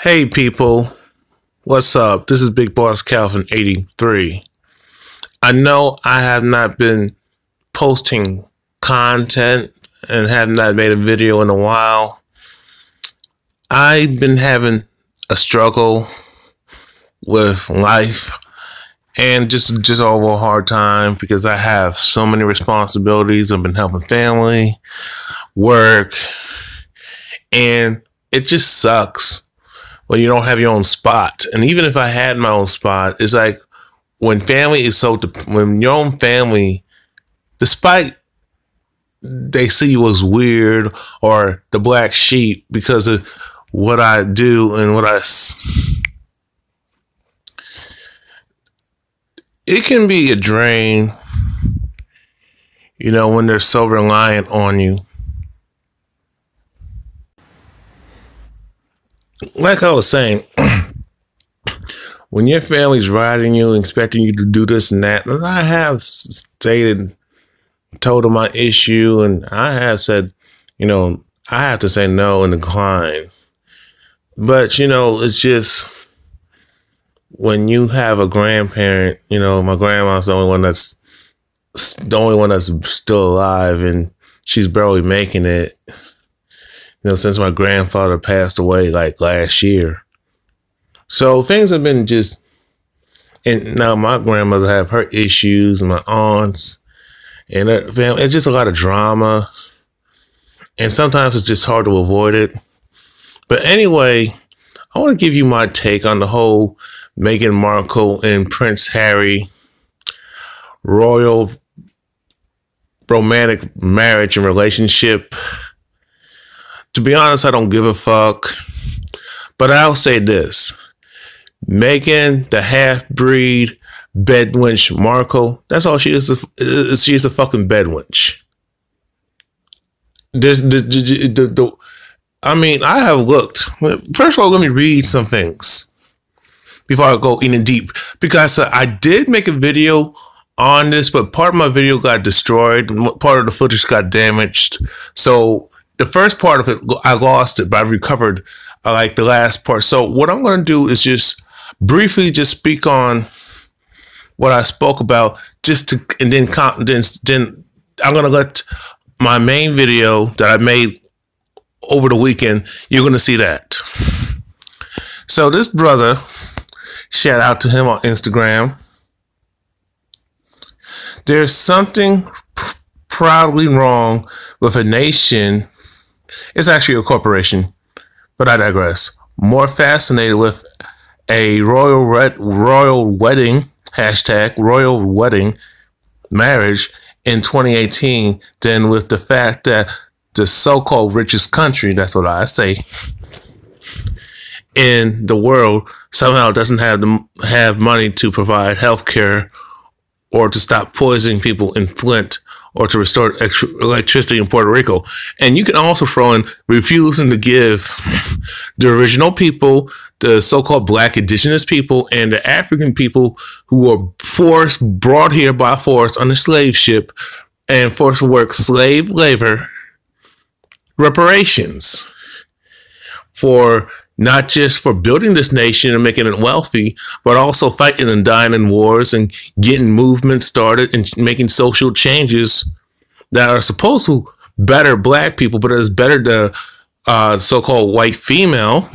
Hey people, what's up? This is Big Boss Calvin 83. I know I have not been posting content and have not made a video in a while. I've been having a struggle with life and just over a hard time because I have so many responsibilities. I've been helping family, work, and it just sucks when you don't have your own spot. And even if I had my own spot, it's like when family is when your own family, despite they see you as weird or the black sheep because of what I do and it can be a drain, when they're so reliant on you. Like I was saying, when your family's riding you and expecting you to do this and that, and I have told them my issue, and I have said, I have to say no and decline. But, it's just when you have a grandparent, my grandma's the only one that's still alive, and she's barely making it. Since my grandfather passed away like last year. So things have been and now my grandmother have her issues and my aunts and her family. It's just a lot of drama. And sometimes it's just hard to avoid it. But anyway, I want to give you my take on the whole Meghan Markle and Prince Harry royal romantic marriage and relationship. To be honest, I don't give a fuck. But I'll say this. Meghan, the BEDWENCH Markle, that's all she is. She's a fucking bedwench. I have looked. First of all, let me read some things before I go in deep. Because I did make a video on this, but part of my video got destroyed. Part of the footage got damaged. So the first part of it, I lost it, but I recovered like the last part. So what I'm going to do is just briefly speak on what I spoke about, and then I'm going to let my main video that I made over the weekend. You're going to see that. So this brother, shout out to him on Instagram. There's something proudly wrong with a nation. It's actually a corporation, but I digress. More fascinated with a royal wedding, hashtag royal wedding marriage in 2018 than with the fact that the so-called richest country, that's what I say, in the world somehow doesn't have money to provide health care or to stop poisoning people in Flint or to restore electricity in Puerto Rico. And you can also throw in refusing to give the original people, the so-called black indigenous people, and the African people who were brought here by force on a slave ship and forced to work slave labor, reparations for not just for building this nation and making it wealthy, but also fighting and dying in wars and getting movements started and making social changes that are supposed to better black people, but it's better the so-called white female.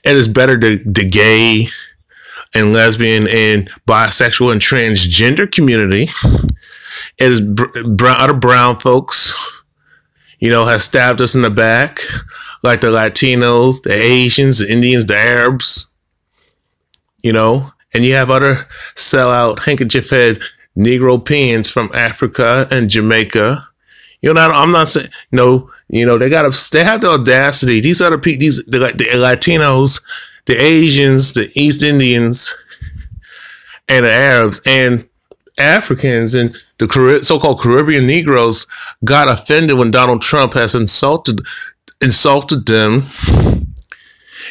It is better the gay and lesbian and bisexual and transgender community. It is other brown folks, has stabbed us in the back, like the Latinos, the Asians, the Indians, the Arabs, and you have other sellout handkerchief-head Negro peons from Africa and Jamaica. I'm not saying, they have the audacity. These other people, the Latinos, the Asians, the East Indians, and the Arabs and Africans and the so-called Caribbean Negroes got offended when Donald Trump has insulted them,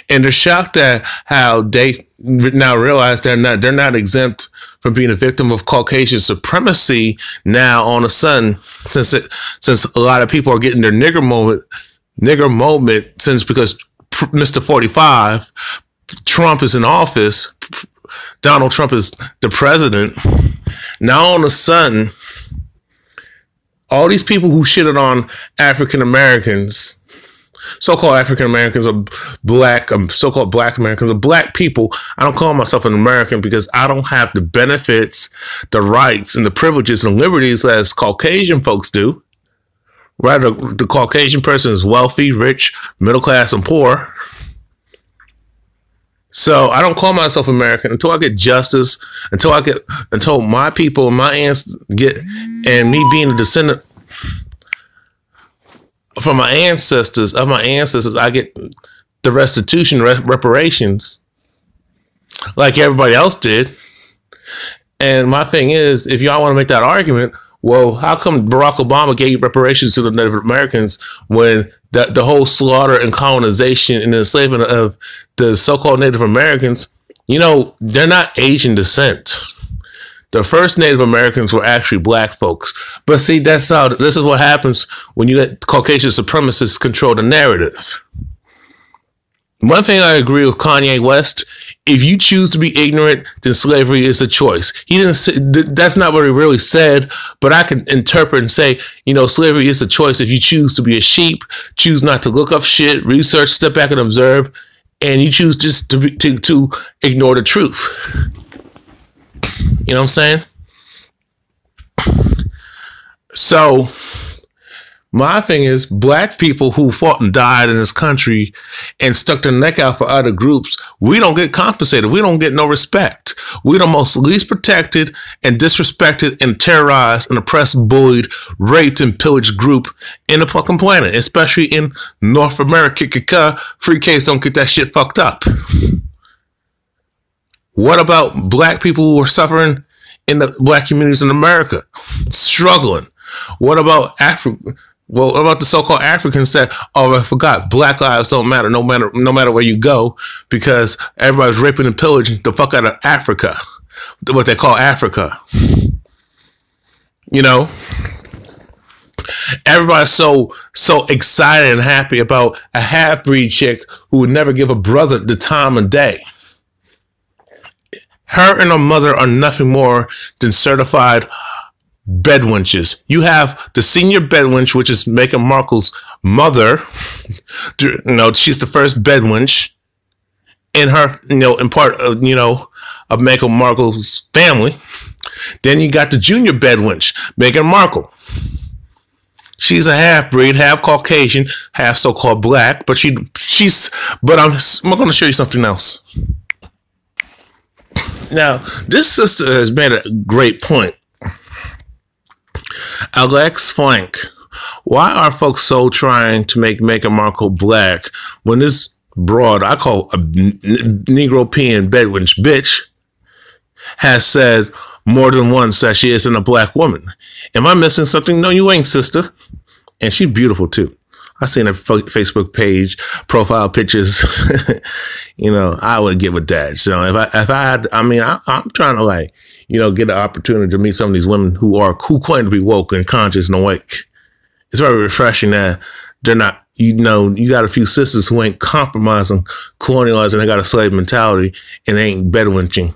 and they're shocked at how they now realize they're not exempt from being a victim of Caucasian supremacy now all of a sudden, since a lot of people are getting their nigger moment because Mr. 45, Trump is in office, Donald Trump is the president. Now all of a sudden, all these people who shitted on African Americans, so-called African Americans or black, so-called black Americans or black people. I don't call myself an American because I don't have the benefits, the rights, and the privileges and liberties as Caucasian folks do. Rather, the Caucasian person is wealthy, rich, middle class, and poor. So I don't call myself American until I get justice, until my people, my ancestors get, and me being a descendant from my ancestors, I get the restitution, reparations, like everybody else did. And my thing is, if y'all want to make that argument, well, how come Barack Obama gave reparations to the Native Americans when the whole slaughter and colonization and enslavement of the so-called Native Americans, they're not Asian descent. The first Native Americans were actually black folks. But see, this is what happens when you let Caucasian supremacists control the narrative. One thing I agree with Kanye West, if you choose to be ignorant, then slavery is a choice. He didn't say, that's not what he really said, but I can interpret and say, slavery is a choice. If you choose to be a sheep, choose not to look up shit, research, step back and observe, and you choose just to ignore the truth. You know what I'm saying? So my thing is, black people who fought and died in this country and stuck their neck out for other groups, we don't get compensated. We don't get no respect. We're the most least protected and disrespected and terrorized and oppressed, bullied, raped, and pillaged group in the fucking planet, especially in North America. Free case, don't get that shit fucked up. What about black people who are suffering in the black communities in America, struggling? What about Africa? Well, what about the so-called Africans that, I forgot, black lives don't matter no matter where you go, because everybody's raping and pillaging the fuck out of Africa, what they call Africa. Everybody's so excited and happy about a half-breed chick who would never give a brother the time of day. Her and her mother are nothing more than certified bedwenches. You have the senior bedwench, which is Meghan Markle's mother. She's the first bedwench in her, in part of, of Meghan Markle's family. Then you got the junior bedwench, Meghan Markle. She's a half-breed, half Caucasian, half so-called black, but I'm going to show you something else. Now, this sister has made a great point. Alex Flank, why are folks so trying to make Meghan Markle black when this broad, I call a Negro bedwench bitch, has said more than once that she isn't a black woman? Am I missing something? No, you ain't, sister. And she's beautiful too. I seen her Facebook page, profile pictures. I would give a that. So if I had, I'm trying to get an opportunity to meet some of these women who claim to be woke and conscious and awake. It's very refreshing that they're not, you got a few sisters who ain't compromising, colonializing, they got a slave mentality and they ain't bedwenching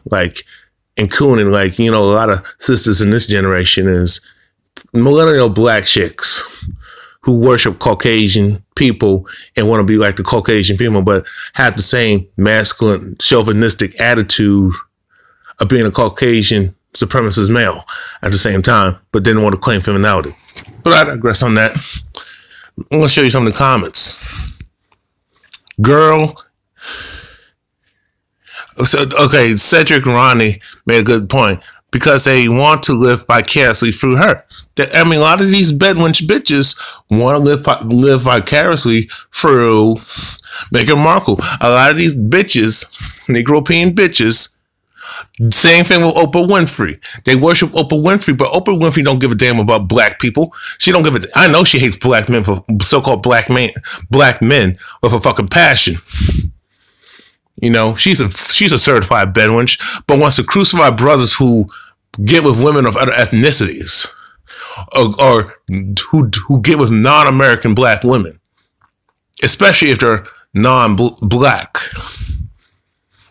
and cooning a lot of sisters in this generation is millennial black chicks who worship Caucasian people and want to be like the Caucasian people, but have the same masculine, chauvinistic attitude of being a Caucasian supremacist male at the same time, but didn't want to claim femininity. But I digress on that. I'm going to show you some of the comments. Girl. So, okay, Cedric Ronnie made a good point. Because they want to live vicariously through her. A lot of these bedwench bitches want to live vicariously through Meghan Markle. A lot of these bitches, Negro bitches, same thing with Oprah Winfrey. They worship Oprah Winfrey, but Oprah Winfrey don't give a damn about black people. She don't give a. I know she hates black men for so-called black men with a fucking passion. She's a certified bedwench, but wants to crucify brothers who get with women of other ethnicities or who get with non-American black women, especially if they're non-black.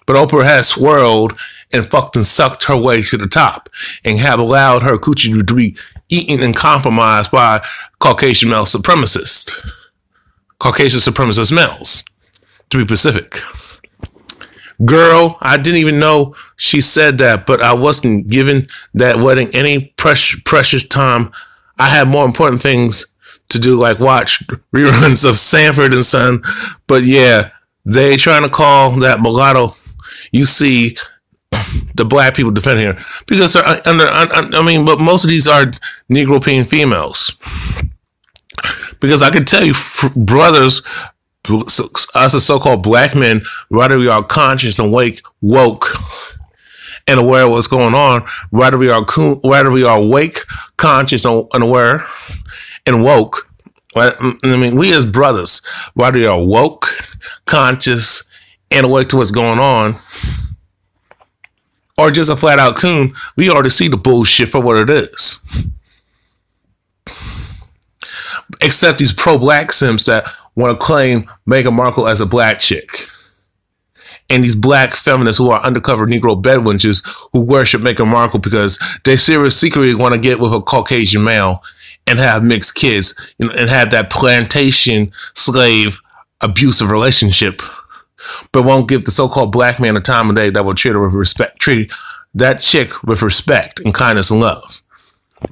But Oprah has swirled and fucking sucked her way to the top and have allowed her coochie to be eaten and compromised by Caucasian male supremacists. Caucasian supremacist males, to be specific. Girl, I didn't even know she said that, but I wasn't giving that wedding any precious time. I had more important things to do, like watch reruns of Sanford and Son. But yeah, they trying to call that mulatto. You see the black people defending her because they're under. But most of these are Negro females. Because I can tell you, brothers, us as so-called black men, whether we are conscious and woke, and aware of what's going on, whether we are awake, conscious, and aware, and woke. We as brothers, whether we are woke, conscious, and awake to what's going on, or just a flat out coon, we already see the bullshit for what it is. Except these pro-black simps that want to claim Meghan Markle as a black chick. And these black feminists who are undercover Negro bedwenches who worship Meghan Markle because they secretly want to get with a Caucasian male and have mixed kids and have that plantation slave abusive relationship, but won't give the so-called black man a time of day that will treat her with respect, treat that chick with respect and kindness and love.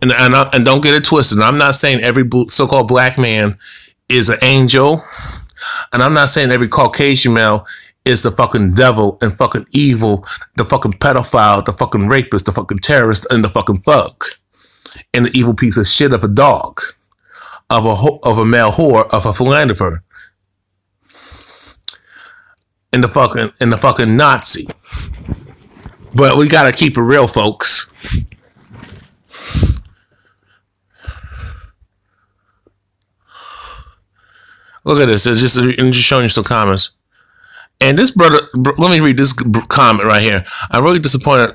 And don't get it twisted. I'm not saying every so-called black man is an angel. And I'm not saying every Caucasian male is the fucking devil and fucking evil, the fucking pedophile, the fucking rapist, the fucking terrorist, and the fucking thug. And the evil piece of shit of a dog, of a male whore, of a philanderer. And the fucking Nazi. But we gotta keep it real, folks. Look at this. I'm just showing you some comments. And this brother, let me read this comment right here. I'm really disappointed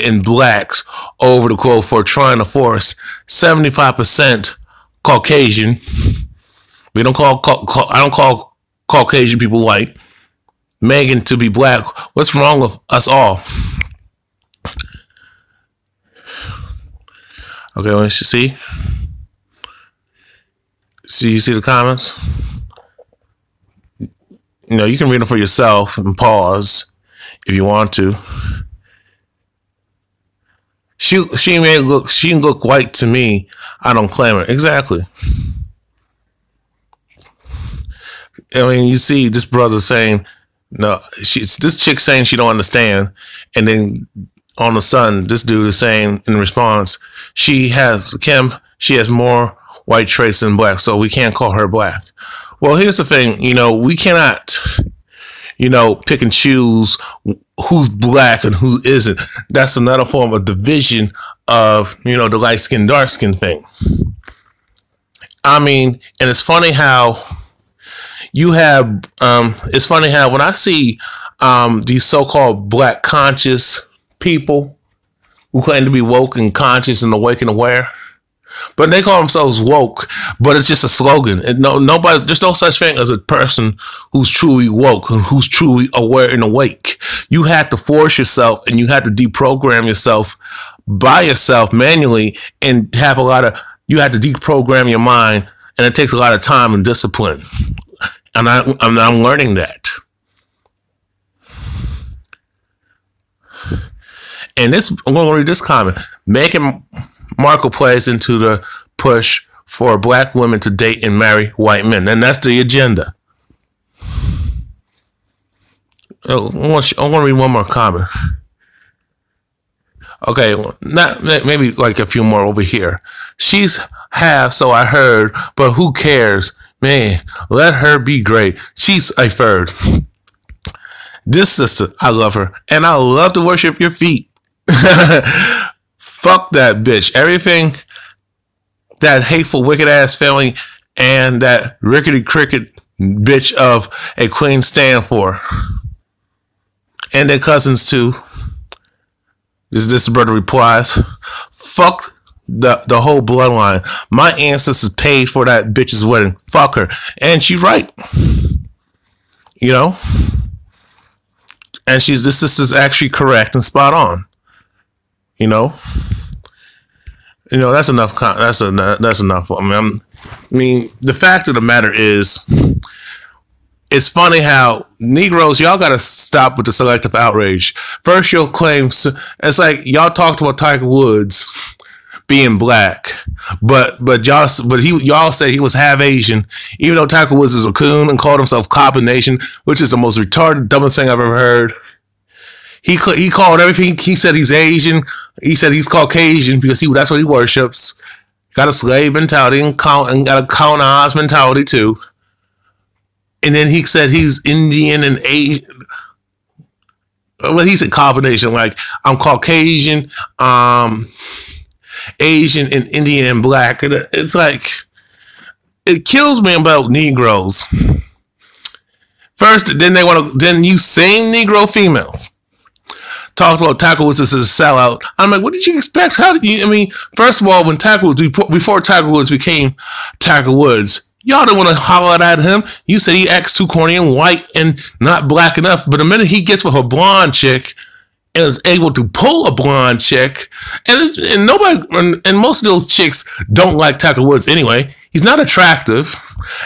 in blacks over the quote for trying to force 75% Caucasian. I don't call Caucasian people white. Meghan to be black. What's wrong with us all? Okay, let's see. You see the comments? You know, you can read them for yourself and pause if you want to. She can look white to me. I don't claim her. Exactly. I mean, you see this brother saying, no, this chick saying she don't understand. And then on the Sun, this dude is saying in response, she has more white traits than black, so we can't call her black. Well, here's the thing, we cannot, pick and choose who's black and who isn't. That's another form of division of, the light skin, dark skin thing. I mean, and it's funny how you have, when I see these so-called black conscious people who claim to be woke and conscious and awake and aware, but they call themselves woke, but it's just a slogan. And there's no such thing as a person who's truly woke and who's truly aware and awake. You have to force yourself and you have to deprogram yourself by yourself manually and you have to deprogram your mind, and it takes a lot of time and discipline. And I'm learning that. And I'm going to read this comment. Meghan Markle plays into the push for black women to date and marry white men. And that's the agenda. I want to read one more comment. Okay, maybe like a few more over here. She's half, so I heard, but who cares? Man, let her be great. She's a third. This sister, I love her. And I love to worship your feet. Fuck that bitch. Everything that hateful, wicked ass family and that rickety cricket bitch of a queen stand for. And their cousins too. This brother replies, fuck the whole bloodline. My ancestors paid for that bitch's wedding. Fuck her. And she right. You know, and this is actually correct and spot on. You know, that's enough. That's enough. I mean, the fact of the matter is, it's funny how Negroes, y'all gotta stop with the selective outrage. First, you'll claim it's like y'all talked about Tiger Woods being black, but y'all said he was half Asian, even though Tiger Woods is a coon and called himself Copper Nation, which is the most retarded, dumbest thing I've ever heard. He called everything. He said he's Asian. He said he's Caucasian because that's what he worships. Got a slave mentality and got a colonized mentality too. And then he said he's Indian and Asian. Well, he said combination, like I'm Caucasian, Asian and Indian and black. And it's like, it kills me about Negroes. First, then you same Negro females talked about Tiger Woods as a sellout. I'm like, what did you expect? First of all, when before Tiger Woods became Tiger Woods, y'all didn't want to holler at him. You said he acts too corny and white and not black enough. But the minute he gets with a blonde chick and is able to pull a blonde chick, and most of those chicks don't like Tiger Woods anyway. He's not attractive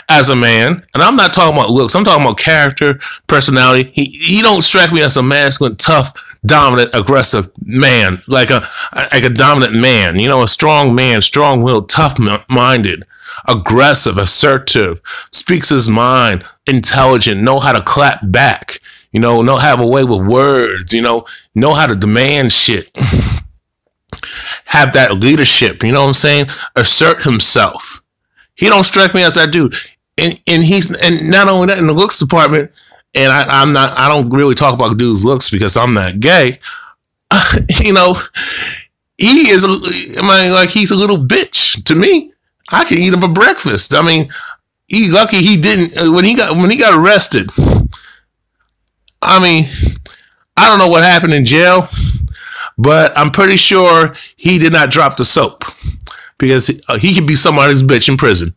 as a man, and I'm not talking about looks. I'm talking about character, personality. He don't strike me as a masculine, tough, dominant, aggressive man, like a dominant man. A strong man, strong-willed, tough-minded, aggressive, assertive, speaks his mind, intelligent, know how to clap back, know how to have a way with words, know how to demand shit, have that leadership, you know what I'm saying? Assert himself. He don't strike me as that dude. And not only that, in the looks department, and I don't really talk about dudes' looks because I'm not gay. He is he's a little bitch to me. I can eat him for breakfast. I mean, he's lucky he didn't when he got arrested. I mean, I don't know what happened in jail, but I'm pretty sure he did not drop the soap because he could be somebody's bitch in prison.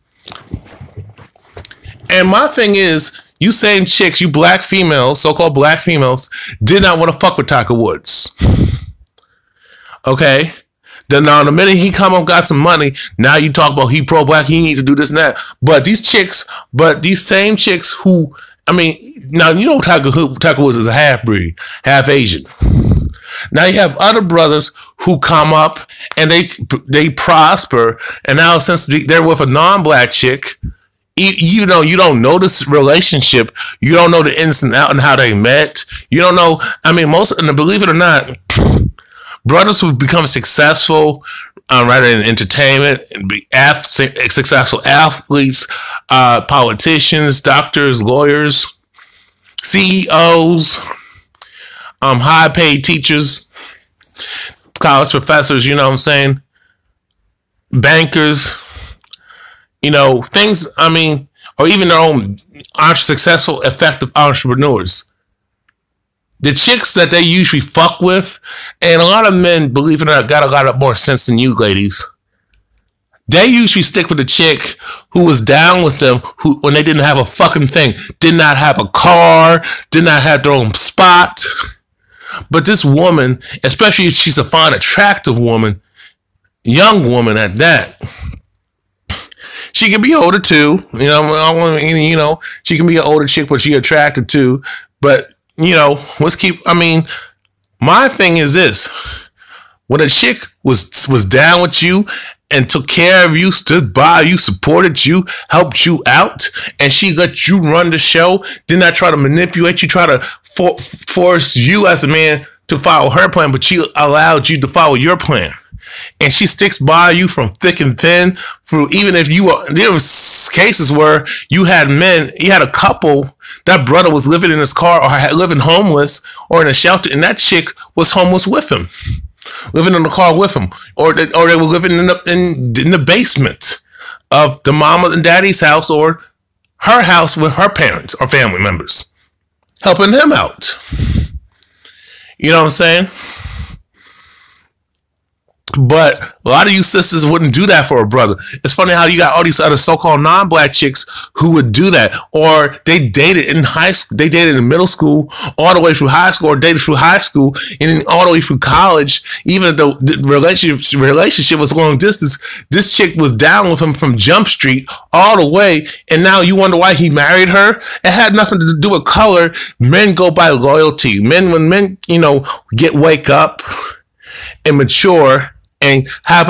And my thing is, you same chicks, you black females, so-called black females, did not want to fuck with Tiger Woods. Okay? Then now, the minute he come up, got some money, now you talk about he pro-black, he needs to do this and that. But these same chicks who, now you know Tiger Woods is a half-breed, half-Asian. Now you have other brothers who come up and they prosper, and now since they're with a non-black chick, you don't know this relationship. You don't know the ins and outs and how they met. You don't know. Believe it or not, brothers who become successful, rather in entertainment, successful athletes, politicians, doctors, lawyers, CEOs, high-paid teachers, college professors. You know what I'm saying? Bankers. Things, or even their own successful, effective entrepreneurs. The chicks that they usually fuck with, and a lot of men, believe it or not, got a lot more sense than you ladies. They usually stick with the chick who was down with them, who, when they didn't have a fucking thing, did not have a car, did not have their own spot. But this woman, especially if she's a fine, attractive woman, young woman at that, she can be older too, she can be an older chick, but she attracted to. But, my thing is this. When a chick was down with you and took care of you, stood by you, supported you, helped you out, and she let you run the show, did not try to manipulate you, try to force you as a man to follow her plan, but she allowed you to follow your plan. And she sticks by you from thick and thin. Even if there was cases where you had a couple, that brother was living in his car or living homeless or in a shelter, and that chick was homeless with him, living in the car with him, or they were living in the basement of the mama and daddy's house or her house with her parents or family members, helping them out. You know what I'm saying? But a lot of you sisters wouldn't do that for a brother. It's funny how you got all these other so-called non-black chicks who would do that. Or they dated in high school, they dated in middle school, all the way through high school, or dated through high school, and then all the way through college. Even though the relationship was long distance, this chick was down with him from Jump Street all the way. And now you wonder why he married her? It had nothing to do with color. Men go by loyalty. When men, wake up and mature and have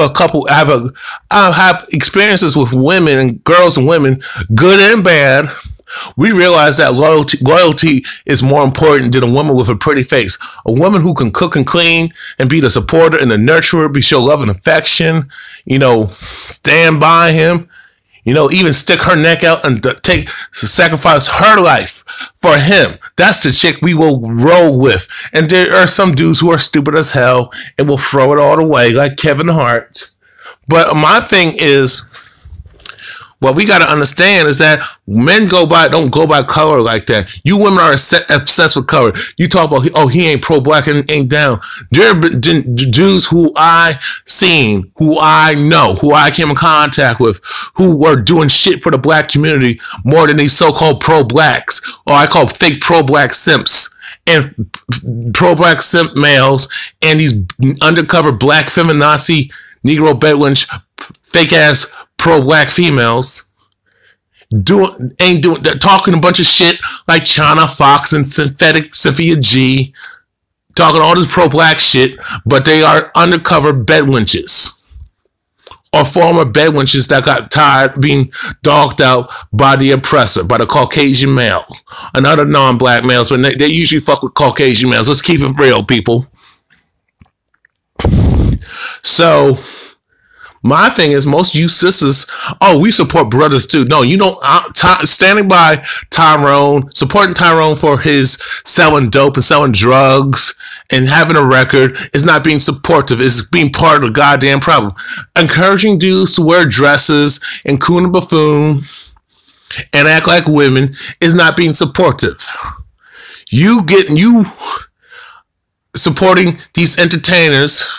experiences with women and girls and women, good and bad, we realize that loyalty is more important than a woman with a pretty face. A woman who can cook and clean and be the supporter and the nurturer, show love and affection, stand by him, even stick her neck out and sacrifice her life for him. That's the chick we will roll with. And there are some dudes who are stupid as hell and will throw it all away, like Kevin Hart. But my thing is, what we got to understand is that men don't go by color like that. You women are obsessed with color. You talk about, he ain't pro-black and ain't down. There are dudes who I seen, who I know, who I came in contact with, who were doing shit for the black community more than these so-called pro-blacks, or I call fake pro-black simps. And pro-black simp males and these undercover black feminazi, Negro BEDWENCH, fake-ass pro-black females talking a bunch of shit like China Fox and synthetic Cynthia G, talking all this pro-black shit, but they are undercover bedwenches or former bedwenches that got tired of being dogged out by the oppressor, by the Caucasian male and other non-black males, but they usually fuck with Caucasian males. Let's keep it real, people. So my thing is, most of you sisters, we support brothers too. No, standing by Tyrone, supporting Tyrone for his selling dope and selling drugs and having a record is not being supportive. It's being part of the goddamn problem. Encouraging dudes to wear dresses and coon and buffoon and act like women is not being supportive. You supporting these entertainers,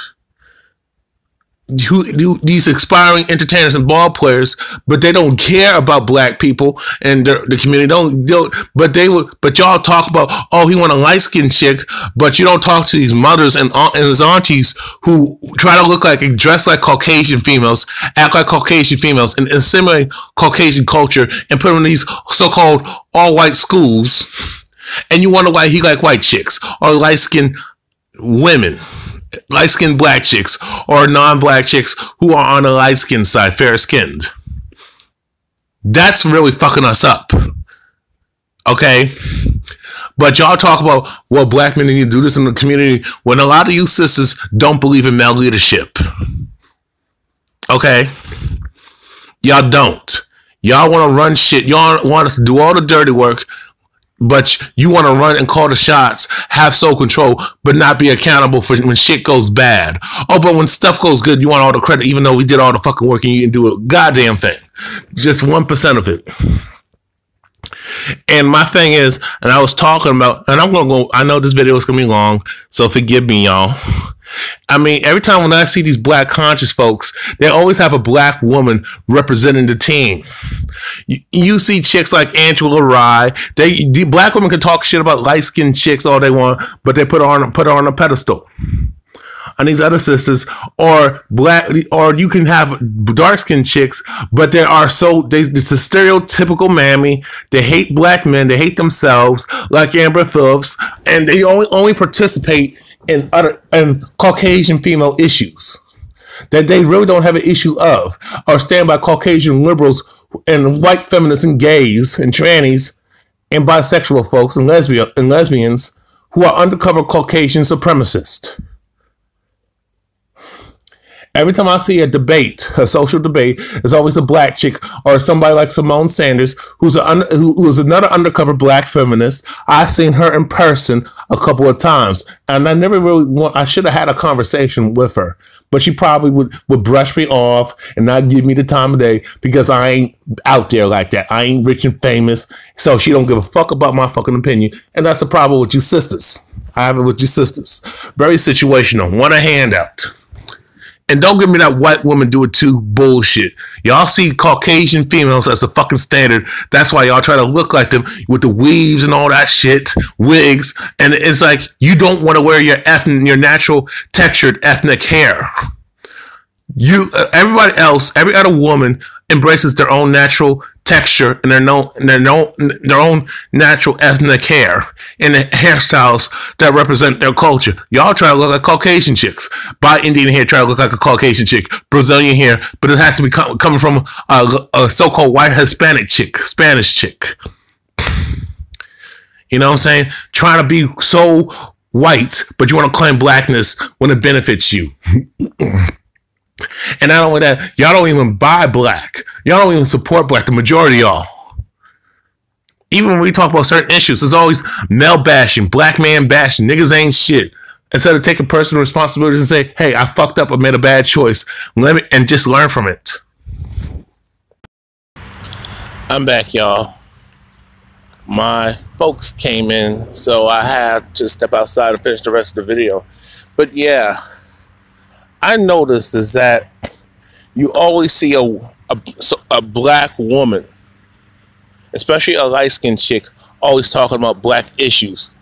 these aspiring entertainers and ball players, but they don't care about black people and the community. But y'all talk about, he want a light-skinned chick, but you don't talk to these mothers and his aunties who try to look like, dress like Caucasian females, act like Caucasian females, and assimilate Caucasian culture and put them in these so-called all-white schools. And you wonder why he like white chicks or light-skinned women, light-skinned black chicks or non-black chicks who are on the light-skinned side, fair-skinned. That's really fucking us up. Okay? But y'all talk about, black men need to do this in the community when a lot of you sisters don't believe in male leadership. Okay? Y'all don't. Y'all want to run shit. Y'all want us to do all the dirty work, but you want to run and call the shots, have soul control, but not be accountable for when shit goes bad. But when stuff goes good, you want all the credit, even though we did all the fucking work and you didn't do a goddamn thing. Just 1% of it. And my thing is, and I was talking about, and I know this video is going to be long, so forgive me, y'all. I mean, every time when I see these black conscious folks, they always have a black woman representing the team. You see chicks like Angela Rye. The black women can talk shit about light-skinned chicks all they want, but they put her on a pedestal. And these other sisters, or you can have dark-skinned chicks, but it's a stereotypical mammy. They hate black men. They hate themselves, like Amber Phillips, and they only participate in Caucasian female issues that they really don't have an issue of, or stand by Caucasian liberals and white feminists and gays and trannies and bisexual folks and lesbians who are undercover Caucasian supremacists. Every time I see a social debate, there's always a black chick or somebody like Simone Sanders, who is another undercover black feminist. I've seen her in person a couple of times, and I never really I should have had a conversation with her, but she probably would brush me off and not give me the time of day because I ain't out there like that. I ain't rich and famous, so she don't give a fuck about my fucking opinion, and that's the problem with you sisters. I have it with you sisters. Very situational. Want a handout. And don't give me that white woman do it too bullshit. Y'all see Caucasian females as the fucking standard. That's why y'all try to look like them with the weaves and all that shit, wigs. And it's like you don't want to wear your natural textured ethnic hair. Everybody else, every other woman embraces their own natural texture and their own natural ethnic hair and the hairstyles that represent their culture. Y'all try to look like Caucasian chicks. Buy Indian hair, try to look like a Caucasian chick. Brazilian hair, but it has to be coming from a so-called white Hispanic chick, Spanish chick. You know what I'm saying? Trying to be so white, but you want to claim blackness when it benefits you. And not only that, y'all don't even buy black. Y'all don't even support black, the majority of y'all. Even when we talk about certain issues, there's always male bashing, black man bashing, niggas ain't shit. Instead of taking personal responsibilities and say, hey, I fucked up, I made a bad choice. And just learn from it. I'm back, y'all. My folks came in, so I had to step outside and finish the rest of the video. But yeah, I noticed is that you always see a black woman, especially a light-skinned chick, always talking about black issues.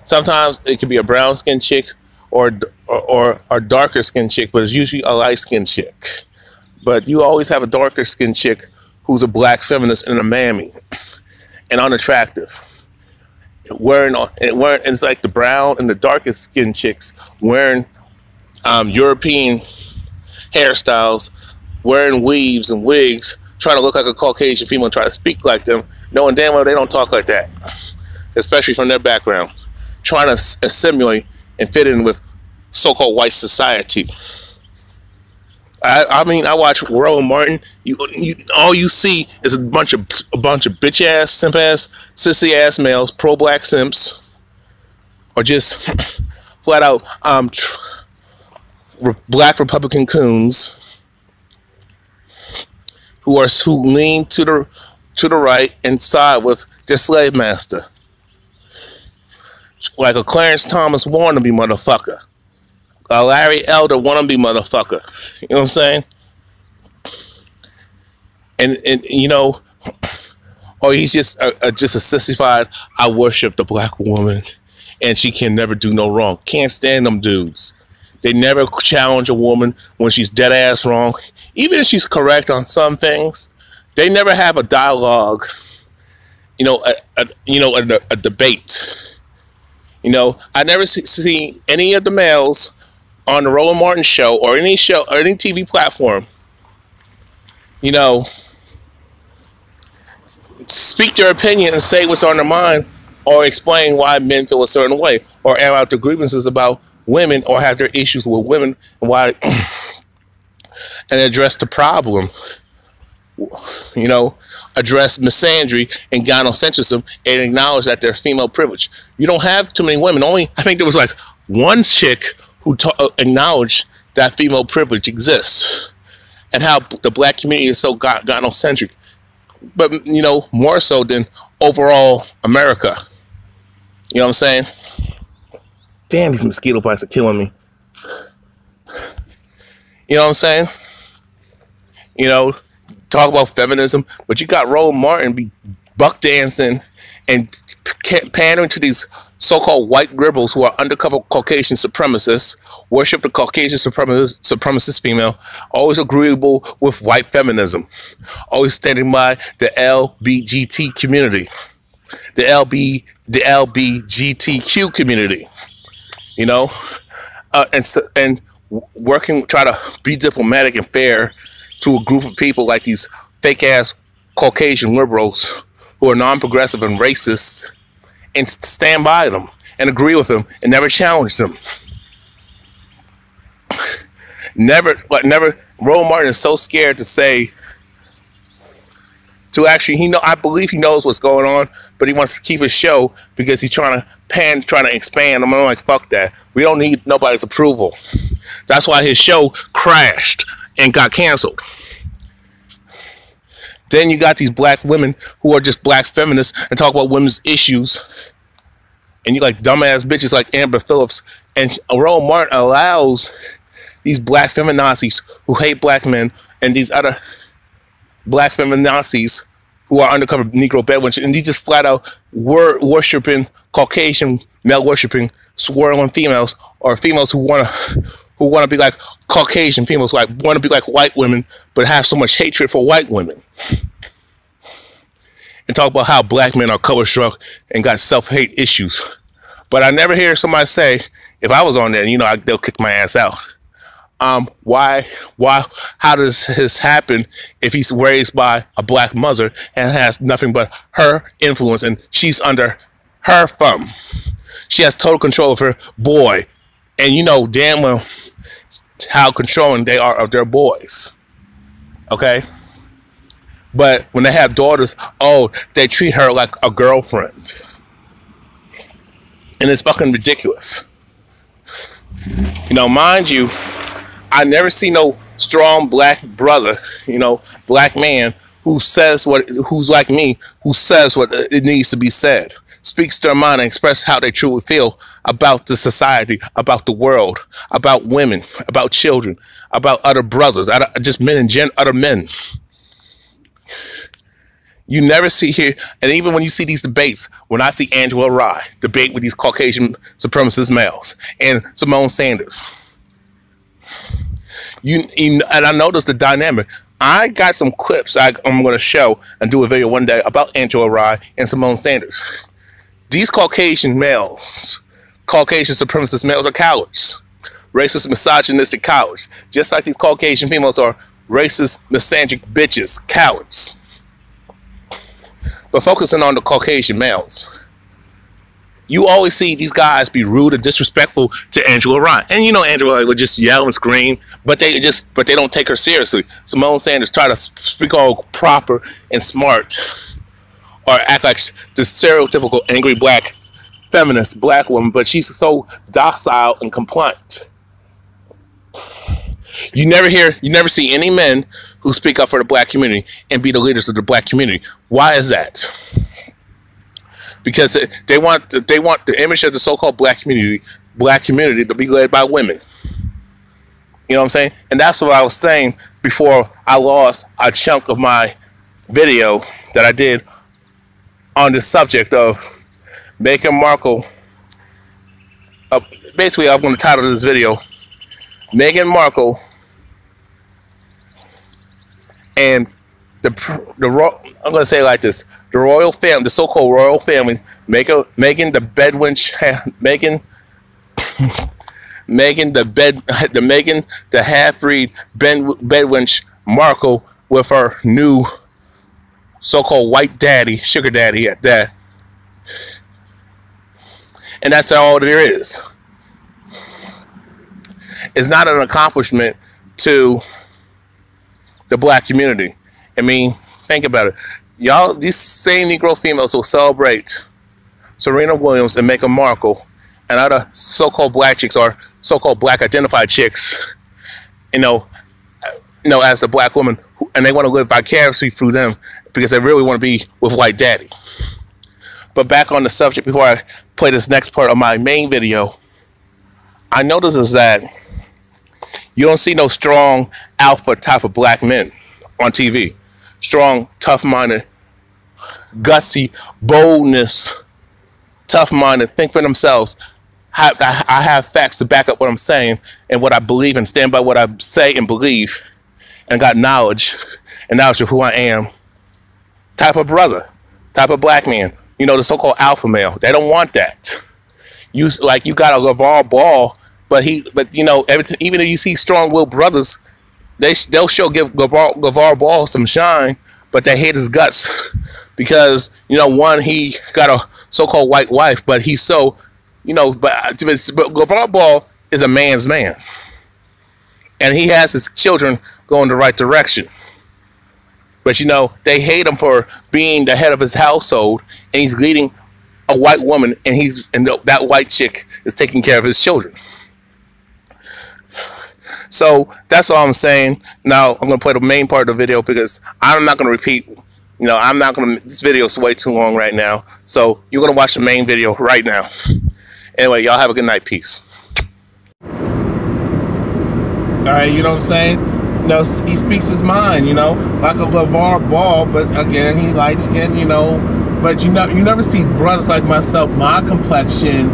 Sometimes it could be a brown-skinned chick or a darker-skinned chick, but it's usually a light-skinned chick. But you always have a darker-skinned chick who's a black feminist and a mammy and unattractive. It's like the brown and the darkest-skinned chicks wearing European hairstyles, wearing weaves and wigs, trying to look like a Caucasian female, trying to speak like them, knowing damn well they don't talk like that, especially from their background, trying to assimilate and fit in with so-called white society. I mean, I watch Rowan Martin. All you see is a bunch of bitch ass, simp ass, sissy ass males, pro black simps, or just flat out black Republican coons who lean to the right and side with their slave master, like a Clarence Thomas wannabe motherfucker, a Larry Elder wannabe motherfucker. You know what I'm saying? And you know, or he's just a sissified, I worship the black woman, and she can never do no wrong. Can't stand them dudes. They never challenge a woman when she's dead ass wrong. Even if she's correct on some things, they never have a dialogue, a debate. You know, I never see any of the males on the Roland Martin show or any TV platform, speak their opinion and say what's on their mind, or explain why men feel a certain way, or air out their grievances about women, or have their issues with women, and why, and address the problem. Address misandry and gynocentrism and acknowledge that they're female privilege. You don't have too many women. I think there was like one chick who acknowledged that female privilege exists and how the black community is so gynocentric, but more so than overall America. You know what I'm saying? Damn, these mosquito bites are killing me. You know what I'm saying? Talk about feminism, but you got Roland Martin be buck dancing and pandering to these so-called white gribbles who are undercover Caucasian supremacists, worship the Caucasian supremacist female, always agreeable with white feminism, always standing by the LBGT community, the LBGTQ community, and working, try to be diplomatic and fair to a group of people like these fake-ass Caucasian liberals who are non-progressive and racist, and stand by them and agree with them and never challenge them. Never. Roland Martin is so scared to say, I believe he knows what's going on, but he wants to keep his show because he's trying to expand. I'm like, fuck that. We don't need nobody's approval. That's why his show crashed and got canceled. Then you got these black women who are just black feminists and talk about women's issues. And you like dumbass bitches like Amber Phillips. And Roland Martin allows these black feminazis who hate black men, and these other black feminazis who are undercover Negro bedwench, and these just flat out worshiping Caucasian, male worshiping, swirling females, or females who want to be like Caucasian females, like want to be like white women, but have so much hatred for white women. And talk about how black men are color struck and got self-hate issues. But I never hear somebody say, if I was on there, you know, they'll kick my ass out. Why, how does this happen if he's raised by a black mother and has nothing but her influence and she's under her thumb? She has total control of her boy. And you know damn well how controlling they are of their boys. Okay? But when they have daughters, oh, they treat her like a girlfriend. And it's fucking ridiculous. You know, mind you, I never see no strong black brother, you know, black man who's like me, who says what it needs to be said, speaks their mind and express how they truly feel about the society, about the world, about women, about children, about other brothers, just men and other men. You never see here, and even when you see these debates, when I see Angela Rye debate with these Caucasian supremacist males and Simone Sanders, and I noticed the dynamic. I got some clips I'm going to show and do a video one day about Angela Rye and Simone Sanders. These Caucasian males, Caucasian supremacist males, are cowards, racist, misogynistic cowards, just like these Caucasian females are racist, misandric bitches, cowards. But focusing on the Caucasian males, you always see these guys be rude and disrespectful to Angela Rye. And you know Angela Rye would just yell and scream, but they don't take her seriously. Simone Sanders try to speak all proper and smart, or act like the stereotypical angry black feminist black woman, but she's so docile and compliant. You never see any men who speak up for the black community and be the leaders of the black community. Why is that? Because they want the image of the so-called black community to be led by women. You know what I'm saying? And that's what I was saying before I lost a chunk of my video that I did on the subject of Meghan Markle. Basically, I'm going to title this video, Meghan Markle and I'm going to say it like this: the royal family, the so-called royal family, Meghan the bedwench, Meghan the half-breed bedwench Markle, with her new so-called white daddy, sugar daddy at that, and that's all there is. It's not an accomplishment to the black community. I mean, think about it. Y'all, these same Negro females will celebrate Serena Williams and Meghan Markle and other so-called black chicks, or so-called black identified chicks, you know, as the black woman, and they want to live vicariously through them because they really want to be with white daddy. But back on the subject, before I play this next part of my main video, I notice is that you don't see no strong alpha type of black men on TV. Strong, tough-minded, gutsy, boldness, tough-minded, think for themselves. I have facts to back up what I'm saying and what I believe, and stand by what I say and believe, and got knowledge of who I am. Type of brother, type of black man. You know, the so-called alpha male. They don't want that. You got a LeVar Ball, but you know, even if you see strong-willed brothers, they'll give LeVar Ball some shine, but they hate his guts because, you know, one, he got a so-called white wife, but he's so, you know, but LeVar Ball is a man's man, and he has his children going the right direction. But, you know, they hate him for being the head of his household, and he's leading a white woman, and that white chick is taking care of his children. So that's all I'm saying. Now I'm going to play the main part of the video because I'm not going to repeat. You know, this video is way too long right now. So you're going to watch the main video right now. Anyway, y'all have a good night. Peace. right, you know what I'm saying? You know, he speaks his mind, you know, like a LeVar Ball, but again, he light skinned, you know. But you never see brothers like myself, my complexion,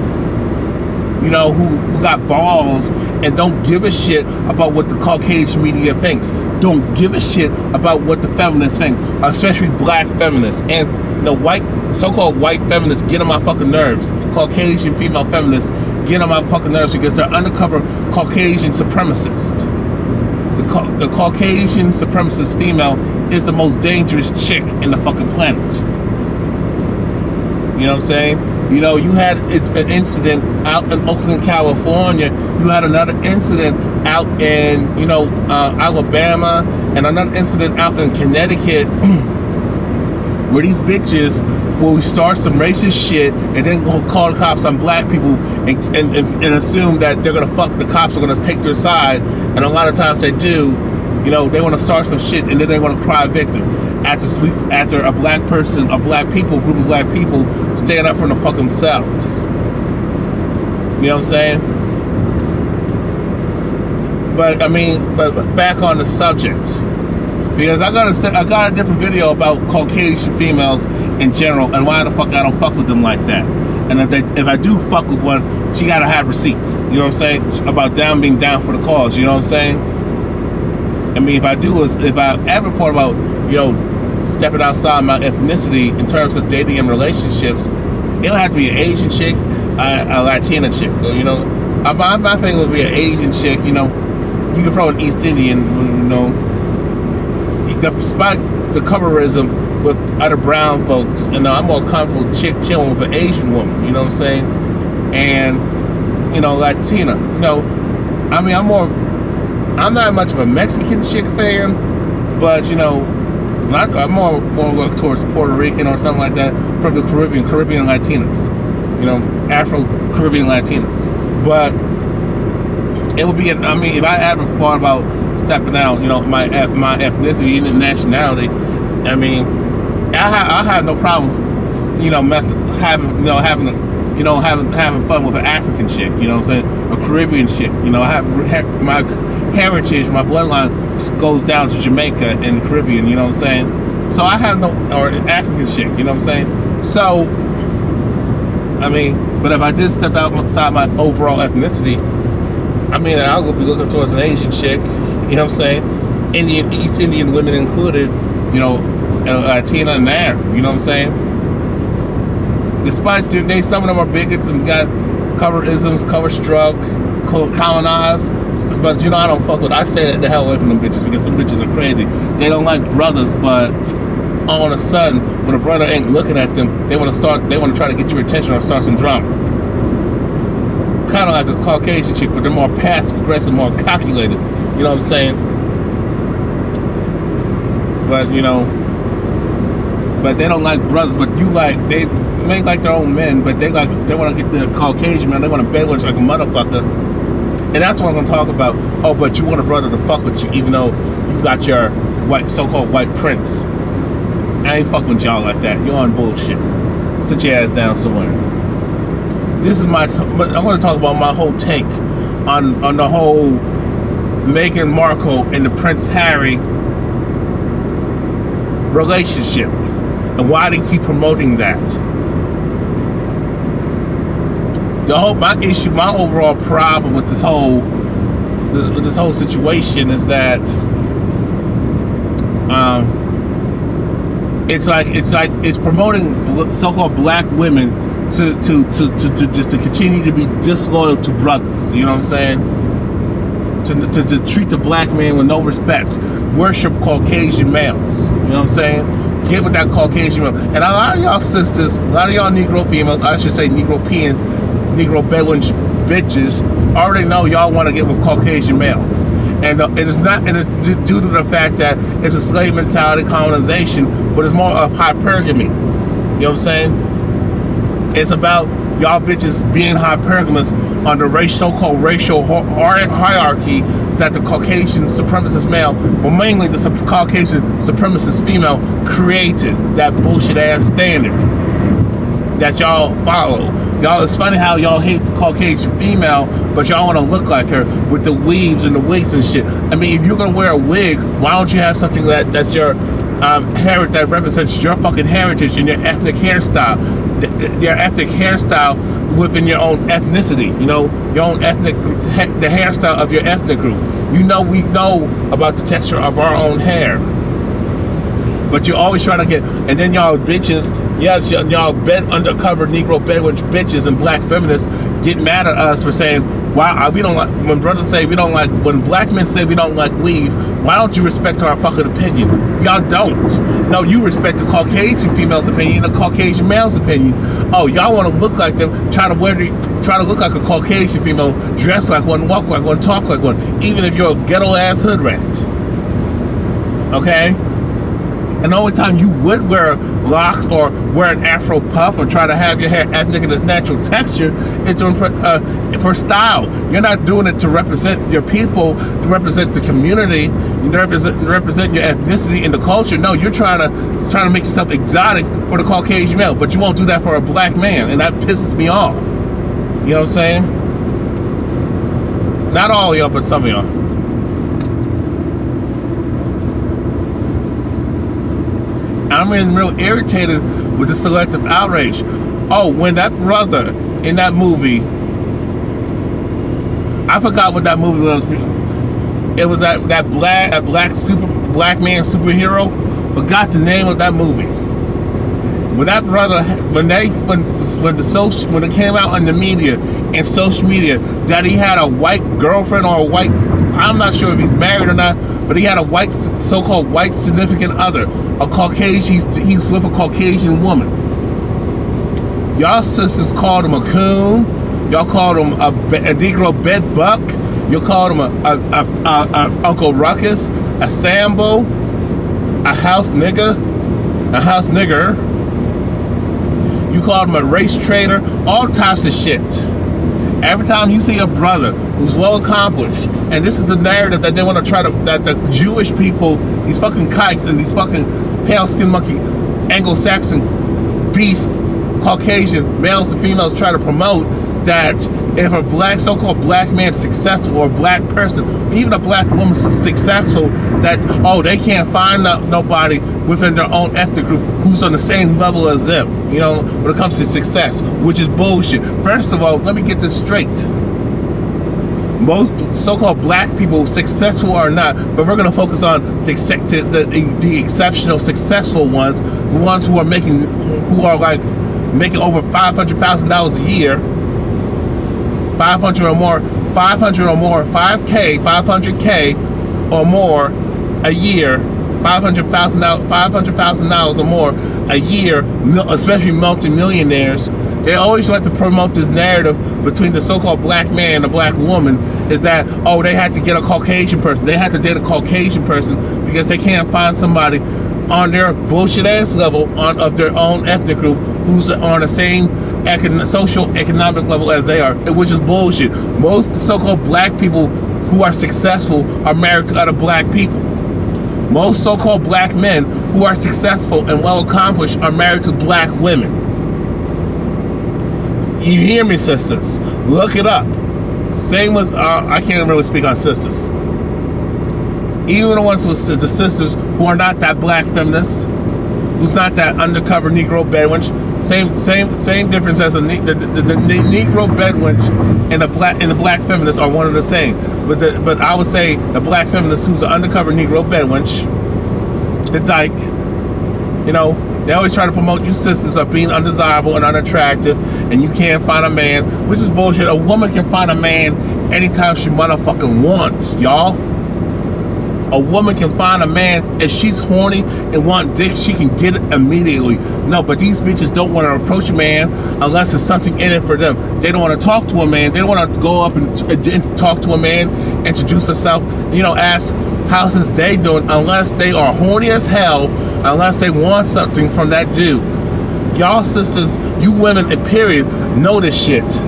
you know, who got balls and don't give a shit about what the Caucasian media thinks. Don't give a shit about what the feminists think, especially black feminists. And the so-called white feminists get on my fucking nerves. Caucasian female feminists get on my fucking nerves because they're undercover Caucasian supremacists. The Caucasian supremacist female is the most dangerous chick in the fucking planet. You know what I'm saying? You know, you had an incident out in Oakland, California. You had another incident out in, you know, Alabama, and another incident out in Connecticut where these bitches will start some racist shit and then go call the cops on black people and assume that they're gonna fuck the cops are gonna take their side, and a lot of times they do. You know, they want to start some shit and then they want to cry victim after a black person, group of black people stand up for the fuck themselves. You know what I'm saying? But I mean, but back on the subject, because I got a different video about Caucasian females in general and why the fuck I don't fuck with them like that. And if I do fuck with one, she gotta have receipts. You know what I'm saying? About being down for the cause. You know what I'm saying? I mean, if I ever thought about, you know, stepping outside my ethnicity in terms of dating and relationships, it'll have to be an Asian chick, a Latina chick. You know, my thing would be an Asian chick. You know, you can throw an East Indian. You know, despite the colorism with other brown folks, and I'm more comfortable chilling with an Asian woman. You know what I'm saying? And you know, Latina. You know, I mean, I'm not much of a Mexican chick fan, but you know, I'm more work towards Puerto Rican or something like that from the Caribbean Latinas, you know, Afro-Caribbean Latinas. But it would be, I mean, if I ever thought about stepping out, you know, my ethnicity and nationality, I mean, I have no problem, you know, having fun with an African chick, you know what I'm saying, a Caribbean chick, you know, I have my heritage, my bloodline goes down to Jamaica and the Caribbean, you know what I'm saying? So I have or an African chick, you know what I'm saying? So, I mean, but if I did step outside my overall ethnicity, I mean, I'll be looking towards an Asian chick, you know what I'm saying? East Indian women included, you know, Latina and Arab, you know what I'm saying? Despite some of them are bigots and got colorisms, cover struck, colonized, but you know, I don't fuck with. I stay the hell away from them bitches because them bitches are crazy. They don't like brothers, but all of a sudden, when a brother ain't looking at them, they want to try to get your attention or start some drama. Kind of like a Caucasian chick, but they're more passive aggressive, more calculated. You know what I'm saying? But you know, but they don't like brothers. But they may like their own men, but they want to get the Caucasian man. They want to bedwetch like a motherfucker. And that's what I'm going to talk about. Oh, but you want a brother to fuck with you, even though you got your so-called white prince. I ain't fucking with y'all like that. You're on bullshit. Sit your ass down somewhere. This is I want to talk about my whole take on the whole Meghan Markle and the Prince Harry relationship and why they keep promoting that. My overall problem with this whole situation is that it's promoting so-called black women to continue to be disloyal to brothers. You know what I'm saying? To treat the black man with no respect, worship Caucasian males. You know what I'm saying? Get with that Caucasian male. And a lot of y'all sisters, a lot of y'all Negro females, I should say Negro BEDWENCH bitches, already know y'all want to get with Caucasian males. And it's due to the fact that it's a slave mentality colonization, but it's more of hypergamy. You know what I'm saying? It's about y'all bitches being hypergamous on the so-called racial hierarchy that the Caucasian supremacist male, well, mainly the Caucasian supremacist female, created. That bullshit ass standard that y'all follow. Y'all, it's funny how y'all hate the Caucasian female, but y'all want to look like her with the weaves and the wigs and shit. I mean, if you're gonna wear a wig, why don't you have something that's your heritage, that represents your fucking heritage and your ethnic hairstyle, your ethnic hairstyle within your own ethnicity, you know, your own ethnic, the hairstyle of your ethnic group. You know, we know about the texture of our own hair, but you're always trying to get, and then y'all bitches, yes, y'all undercover Negro bedwench bitches and black feminists get mad at us for saying, why we don't like, when brothers say we don't like, when black men say we don't like weave, why don't you respect our fucking opinion? Y'all don't. No, you respect the Caucasian female's opinion and the Caucasian male's opinion. Oh, y'all want to look like them, try to look like a Caucasian female, dress like one, walk like one, talk like one, even if you're a ghetto ass hood rat. Okay? And the only time you would wear locks or wear an afro puff or try to have your hair ethnic in its natural texture is for style. You're not doing it to represent your people, to represent the community, to represent your ethnicity and the culture. No, you're trying to make yourself exotic for the Caucasian male, but you won't do that for a black man, and that pisses me off. You know what I'm saying? Not all of y'all, but some of y'all. I'm getting real irritated with the selective outrage. Oh, when that brother in that movie, I forgot what that movie was. It was that black man superhero. Forgot the name of that movie. When that brother, when it came out on the media and social media that he had a white girlfriend or a white, I'm not sure if he's married or not, but he had a white, so-called white significant other, a Caucasian. He's with a Caucasian woman. Y'all sisters called him a coon. Y'all called him a Negro bedbuck. You called him a Uncle Ruckus, a Sambo, a house nigger. You called him a race traitor, all types of shit. Every time you see a brother who's well accomplished, and this is the narrative that they want to try to, that the Jewish people, these fucking kikes and these fucking pale skin monkey, Anglo-Saxon beast, Caucasian males and females try to promote, that if a black, so-called black man is successful, or a black person, even a black woman is successful, that, oh, they can't find nobody within their own ethnic group who's on the same level as them, you know, when it comes to success, which is bullshit. First of all, let me get this straight. Most so-called black people, successful or not, but we're going to focus on the exceptional successful ones, the ones who are making over $500,000 a year, 500 or more, 500K or more a year, $500,000 or more a year, especially multi-millionaires. They always like to promote this narrative between the so-called black man and the black woman, is that, oh, they had to get a Caucasian person, they had to date a Caucasian person because they can't find somebody on their bullshit ass level of their own ethnic group who's on the same social economic level as they are, which is bullshit. Most so-called black people who are successful are married to other black people. Most so-called black men who are successful and well accomplished are married to black women. You hear me, sisters? Look it up. Same with I can't really speak on sisters. Even the ones with the sisters who are not that black feminist, who's not that undercover Negro bedwench. Same difference as the Negro bedwench and the black feminist are one and the same. But I would say the black feminist who's an undercover Negro bedwench, the dyke, you know, they always try to promote you sisters of being undesirable and unattractive, and you can't find a man, which is bullshit. A woman can find a man anytime she motherfucking wants, y'all. A woman can find a man, if she's horny and want dick, she can get it immediately. No, but these bitches don't want to approach a man unless there's something in it for them. They don't want to talk to a man. They don't want to go up and talk to a man, introduce herself, you know, ask how's his day doing, unless they are horny as hell, unless they want something from that dude. Y'all sisters, you women in period, know this shit.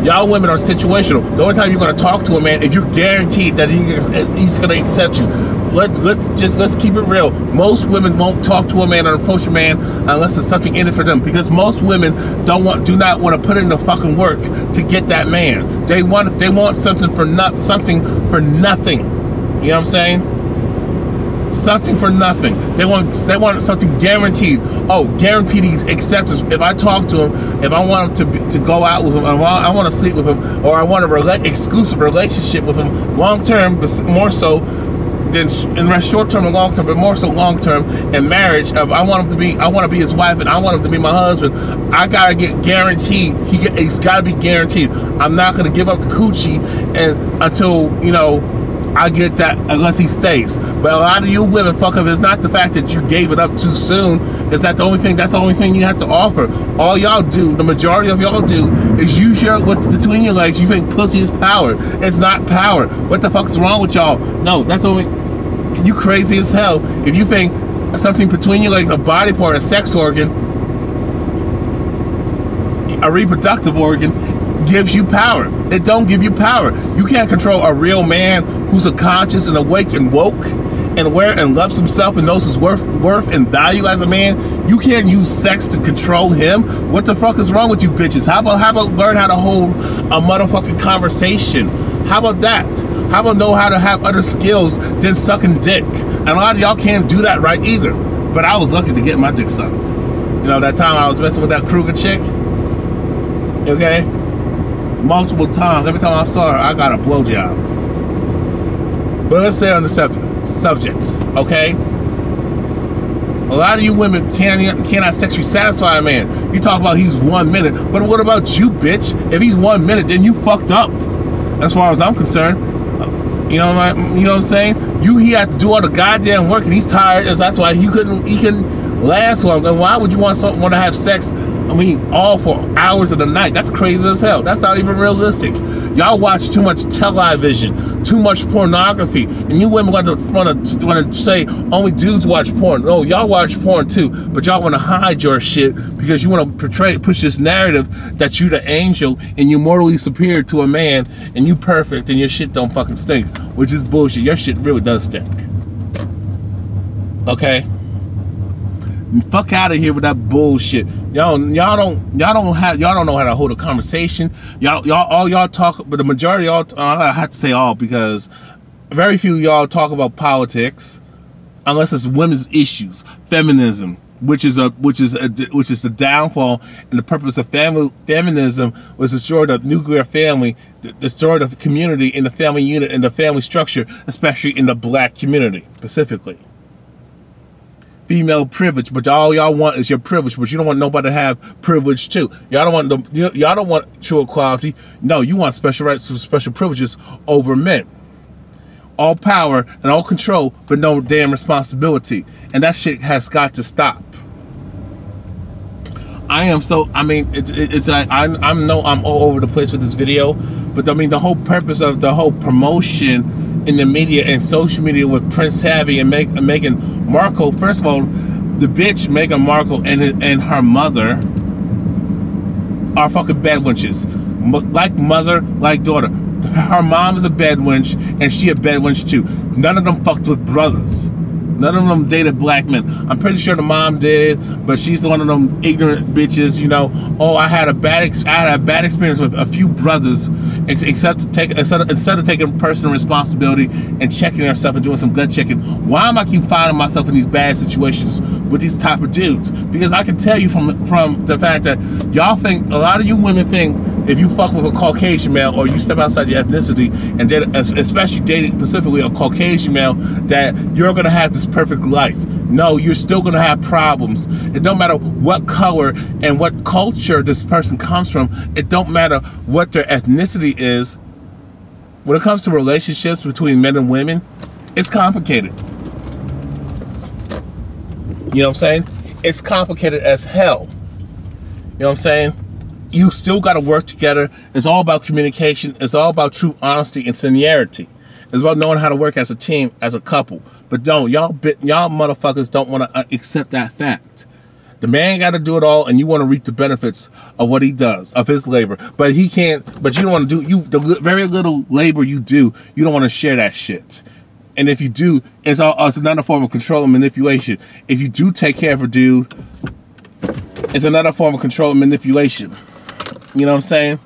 Y'all women are situational. The only time you're gonna talk to a man if you're guaranteed that he's gonna accept you. Let's keep it real. Most women won't talk to a man or approach a man unless there's something in it for them, because most women do not want to put in the fucking work to get that man. They want something for nothing. You know what I'm saying? Something for nothing. They want something guaranteed. Oh, guaranteed acceptance. If I talk to him, if I want him to go out with him, I want to sleep with him, or I want a exclusive relationship with him, long term, but more so than in short term and long term, but more so long term in marriage. If I want to be his wife, and I want him to be my husband, I gotta get guaranteed. He's gotta be guaranteed. I'm not gonna give up the coochie until, you know, I get that, unless he stays. But a lot of you women, fuck up, it's not the fact that you gave it up too soon. Is that the only thing? That's the only thing you have to offer. All y'all do, the majority of y'all do, is you share what's between your legs. You think pussy is power. It's not power. What the fuck's wrong with y'all? No, that's only, you crazy as hell if you think something between your legs, a body part, a sex organ, a reproductive organ, gives you power. It don't give you power. You can't control a real man who's a conscious and awake and woke and aware and loves himself and knows his worth and value as a man. You can't use sex to control him. What the fuck is wrong with you bitches? How about learn how to hold a motherfucking conversation? How about that? How about know how to have other skills than sucking dick? And a lot of y'all can't do that right either. But I was lucky to get my dick sucked. You know, that time I was messing with that Kruger chick, okay? Multiple times. Every time I saw her, I got a blowjob. But let's stay on the subject, okay? A lot of you women cannot sexually satisfy a man. You talk about he's 1 minute, but what about you, bitch? If he's 1 minute, then you fucked up, as far as I'm concerned. You know what I'm saying? He had to do all the goddamn work, and he's tired. That's why he couldn't last long. And why would you want to have sex? I mean, all for hours of the night. That's crazy as hell. That's not even realistic. Y'all watch too much television, too much pornography, and you women want to say only dudes watch porn. No, y'all watch porn too, but y'all want to hide your shit because you want to push this narrative that you the angel and you morally superior to a man and you perfect and your shit don't fucking stink, which is bullshit. Your shit really does stink. Okay? Fuck out of here with that bullshit. Y'all don't know how to hold a conversation. Y'all talk, but the majority of y'all, I have to say all, because very few of y'all talk about politics unless it's women's issues, feminism, which is the downfall and the purpose of feminism was to destroy the nuclear family, destroy the community in the family unit and the family structure, especially in the black community specifically. Female privilege, but all y'all want is your privilege, but you don't want nobody to have privilege too. Y'all don't want true equality. No, you want special rights and special privileges over men. All power and all control, but no damn responsibility. And that shit has got to stop. I'm all over the place with this video, but I mean the whole purpose of the whole promotion in the media and social media with Prince Harry and Meghan Markle. First of all, the bitch Meghan Markle and her mother are fucking bedwenches. Like mother, like daughter. Her mom is a bedwench and she a bedwench too. None of them fucked with brothers. None of them dated black men. I'm pretty sure the mom did, but she's one of them ignorant bitches, you know. Oh, I had a bad experience with a few brothers, instead of taking personal responsibility and checking herself and doing some gut checking. Why am I keep finding myself in these bad situations with these type of dudes? Because I can tell you from the fact that y'all think, a lot of you women think, if you fuck with a Caucasian male or you step outside your ethnicity and especially dating specifically a Caucasian male, that you're gonna have this perfect life. No, you're still gonna have problems. It don't matter what color and what culture this person comes from. It don't matter what their ethnicity is. When it comes to relationships between men and women, it's complicated. You know what I'm saying? It's complicated as hell. You know what I'm saying? You still got to work together. It's all about communication. It's all about true honesty and sincerity. It's about knowing how to work as a team, as a couple. But don't, y'all motherfuckers don't want to accept that fact. The man got to do it all, and you want to reap the benefits of what he does, of his labor. But he can't. But you don't want to do the very little labor you do. You don't want to share that shit. And if you do, it's another form of control and manipulation. If you do take care of a dude, it's another form of control and manipulation. You know what I'm saying?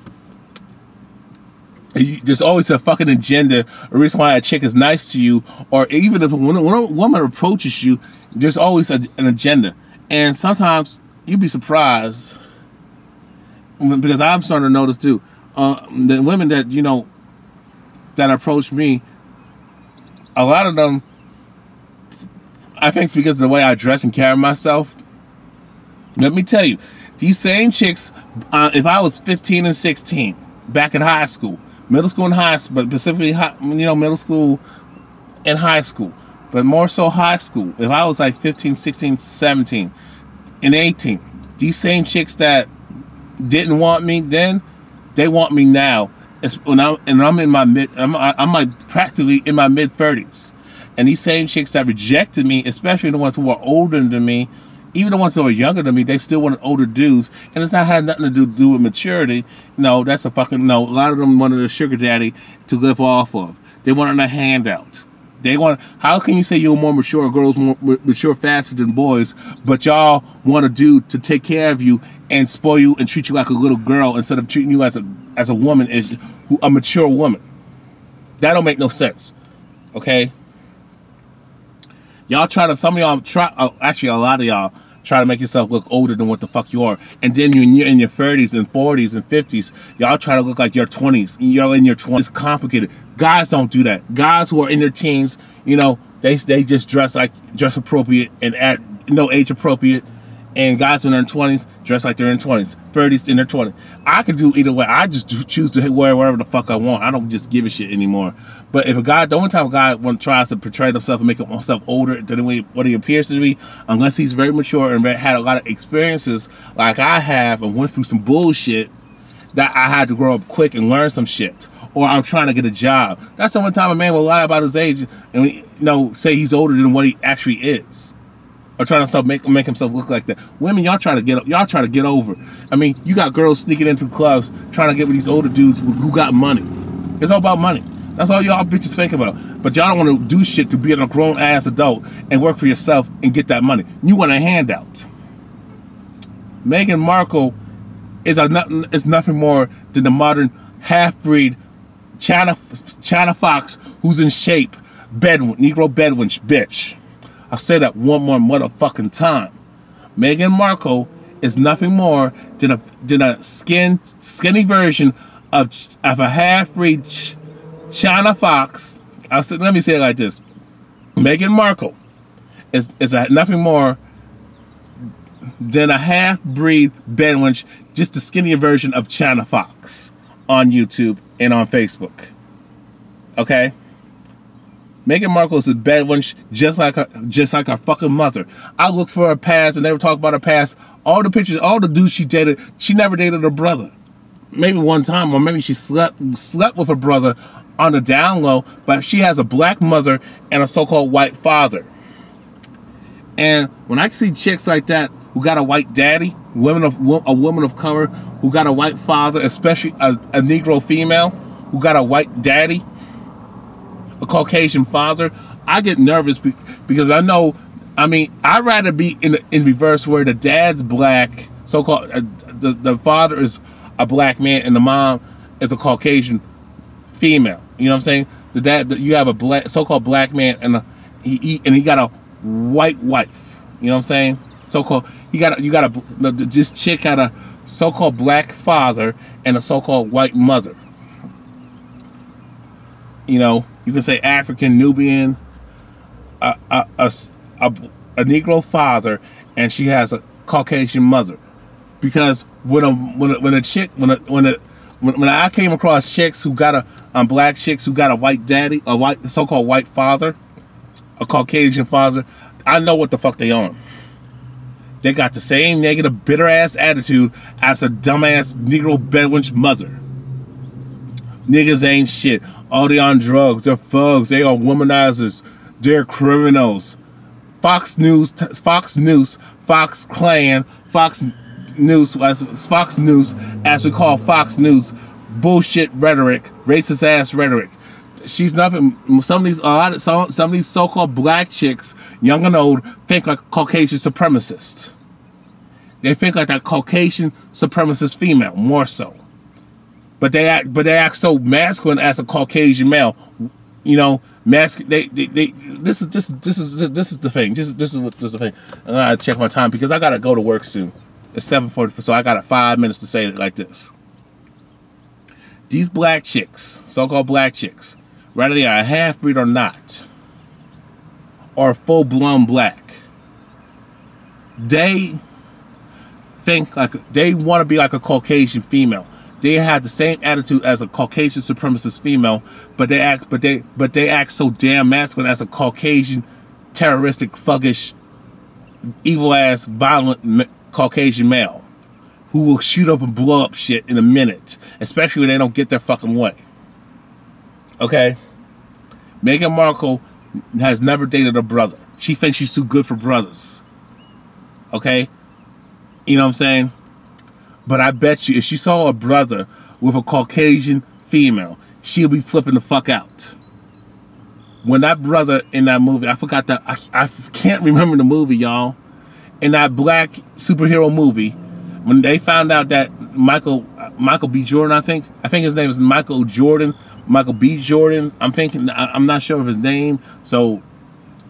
There's always a fucking agenda, a reason why a chick is nice to you, or even if when a woman approaches you, there's always an agenda. And sometimes you'd be surprised, because I'm starting to notice too, the women that, you know, that approach me, a lot of them, I think because of the way I dress and carry myself, let me tell you, these same chicks, if I was 15 and 16, back in high school, middle school and high school, but specifically, you know, middle school and high school, but more so high school. If I was like 15, 16, 17, and 18, these same chicks that didn't want me then, they want me now. I'm in my I'm like practically in my mid-30s. And these same chicks that rejected me, especially the ones who are older than me, even the ones who are younger than me, they still wanted older dudes. And it's not had nothing to do with maturity. No, that's a fucking, no. A lot of them wanted a sugar daddy to live off of. They wanted a handout. They want, how can you say you're more mature, girls more mature faster than boys, but y'all want a dude to take care of you and spoil you and treat you like a little girl instead of treating you as a woman, a mature woman? That don't make no sense. Okay? Y'all try to, some of y'all try, actually a lot of y'all try to make yourself look older than what the fuck you are. And then you're in your 30s and 40s and 50s, y'all try to look like your 20s. You're in your 20s. It's complicated. Guys don't do that. Guys who are in their teens, you know, they just dress appropriate and age appropriate. And guys in their 20s dress like they're in 20s, 30s in their 20s. I can do either way. I just choose to wear whatever the fuck I want. I don't just give a shit anymore. But if a guy, the only time a guy tries to portray himself and make himself older than what he appears to be, unless he's very mature and had a lot of experiences like I have and went through some bullshit that I had to grow up quick and learn some shit, or I'm trying to get a job. That's the only time a man will lie about his age and say he's older than what he actually is, or trying to make himself look like that. Women, y'all try to get over. I mean, you got girls sneaking into clubs trying to get with these older dudes who got money. It's all about money. That's all y'all bitches think about. But y'all don't want to do shit to be a grown ass adult and work for yourself and get that money. You want a handout. Meghan Markle is nothing more than the modern half-breed China fox who's in shape, Negro bedwench bitch. I'll say that one more motherfucking time. Meghan Markle is nothing more than a skinny version of a half-breed China fox. Let me say it like this. Meghan Markle is nothing more than a half-breed bedwench, just a skinnier version of China fox on YouTube and on Facebook. Okay? Meghan Markle is a bedwench just like her fucking mother. I looked for her past and never talked about her past. All the pictures, all the dudes she dated, she never dated her brother. Maybe one time, or maybe she slept with her brother on the down low, but she has a black mother and a so-called white father. And when I see chicks like that who got a white daddy, a woman of color who got a white father, especially a Negro female who got a white daddy, a Caucasian father, I get nervous because I know, I mean, I'd rather be in reverse, where the dad's black, so-called, the father is a black man and the mom is a Caucasian female. You know what I'm saying? The dad, you have a black, so-called black man and he got a white wife. You know what I'm saying? So-called, this chick had a so-called black father and a so-called white mother. You know, you can say African, Nubian, a Negro father, and she has a Caucasian mother. Because when I came across chicks who got black chicks who got a white daddy, so-called white father, a Caucasian father, I know what the fuck they on. They got the same negative, bitter ass attitude as a dumbass Negro bedwench mother. Niggas ain't shit. Oh, they on drugs. They're thugs. They are womanizers. They're criminals. Fox News Fox Clan, Fox News, as we call Fox News, bullshit rhetoric, racist ass rhetoric. She's nothing. Some of these so-called black chicks, young and old, think like Caucasian supremacists. They think like that Caucasian supremacist female, more so. But they act so masculine as a Caucasian male. You know, this is the thing. This is the thing. I gotta check my time because I gotta go to work soon. It's 7:40, so I got 5 minutes to say it like this. These black chicks, so-called black chicks, whether they are a half-breed or not, or full-blown black, they think like they want to be like a Caucasian female. They have the same attitude as a Caucasian supremacist female, but they act so damn masculine as a Caucasian terroristic, thuggish, evil-ass, violent Caucasian male who will shoot up and blow up shit in a minute, especially when they don't get their fucking way. Okay? Meghan Markle has never dated a brother. She thinks she's too good for brothers. Okay? You know what I'm saying? But I bet you if she saw a brother with a Caucasian female, she'll be flipping the fuck out. When that brother in that movie, I forgot that, I can't remember the movie, y'all. In that black superhero movie, when they found out that Michael B. Jordan, I think his name is Michael B. Jordan. I'm not sure of his name. So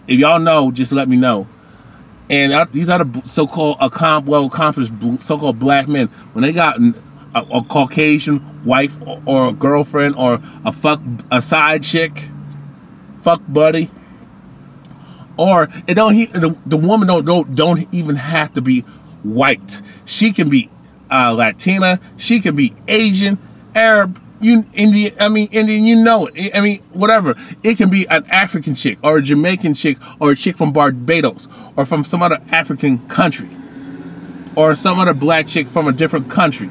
if y'all know, just let me know. And these are the so-called well-accomplished so-called black men. When they got a Caucasian wife or a girlfriend or a side chick, fuck buddy, or it the woman don't even have to be white. She can be Latina. She can be Asian, Arab, Indian. You know it. I mean, whatever. It can be an African chick or a Jamaican chick or a chick from Barbados or from some other African country or some other black chick from a different country.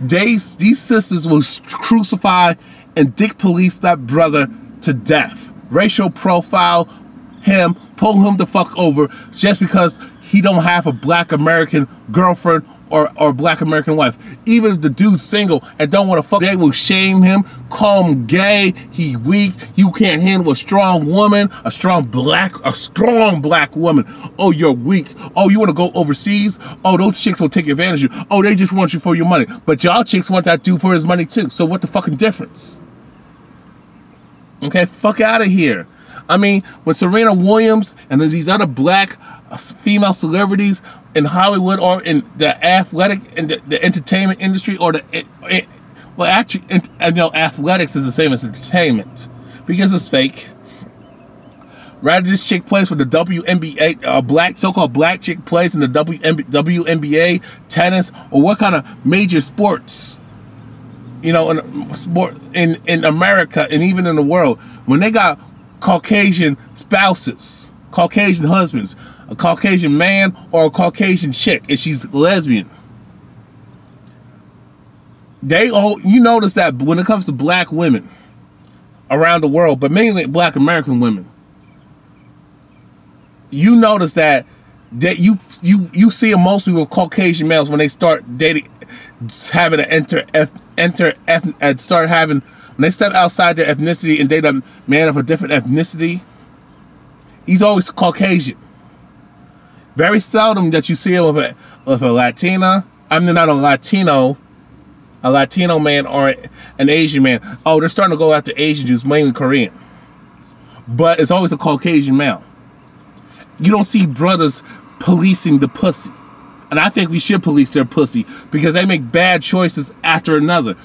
These sisters will crucify and dick police that brother to death. Racial profile him, pull him the fuck over just because he don't have a black American girlfriend or black American wife. Even if the dude's single and don't want to fuck, they will shame him, call him gay, he weak, you can't handle a strong woman, a strong black woman. Oh, you're weak. Oh, you want to go overseas? Oh, those chicks will take advantage of you. Oh, they just want you for your money. But y'all chicks want that dude for his money too. So what the fucking difference? Okay, fuck out of here. I mean, when Serena Williams and these other black female celebrities in Hollywood or in the athletic and the entertainment industry or well, actually, I know athletics is the same as entertainment because it's fake. Rather, this chick plays for the WNBA, so-called black chick plays in the WNBA, tennis, or what kind of major sports, you know, in America and even in the world, when they got Caucasian spouses, Caucasian husbands, a Caucasian man or a Caucasian chick, and she's lesbian. You notice that when it comes to black women around the world, but mainly black American women, you notice that you see them mostly with Caucasian males when they start dating, having when they step outside their ethnicity and date a man of a different ethnicity, he's always Caucasian. Very seldom that you see him with a Latina. I mean, not a Latino man or an Asian man. Oh, they're starting to go after Asian Jews, mainly Korean. But it's always a Caucasian male. You don't see brothers policing the pussy. And I think we should police their pussy because they make bad choices after another.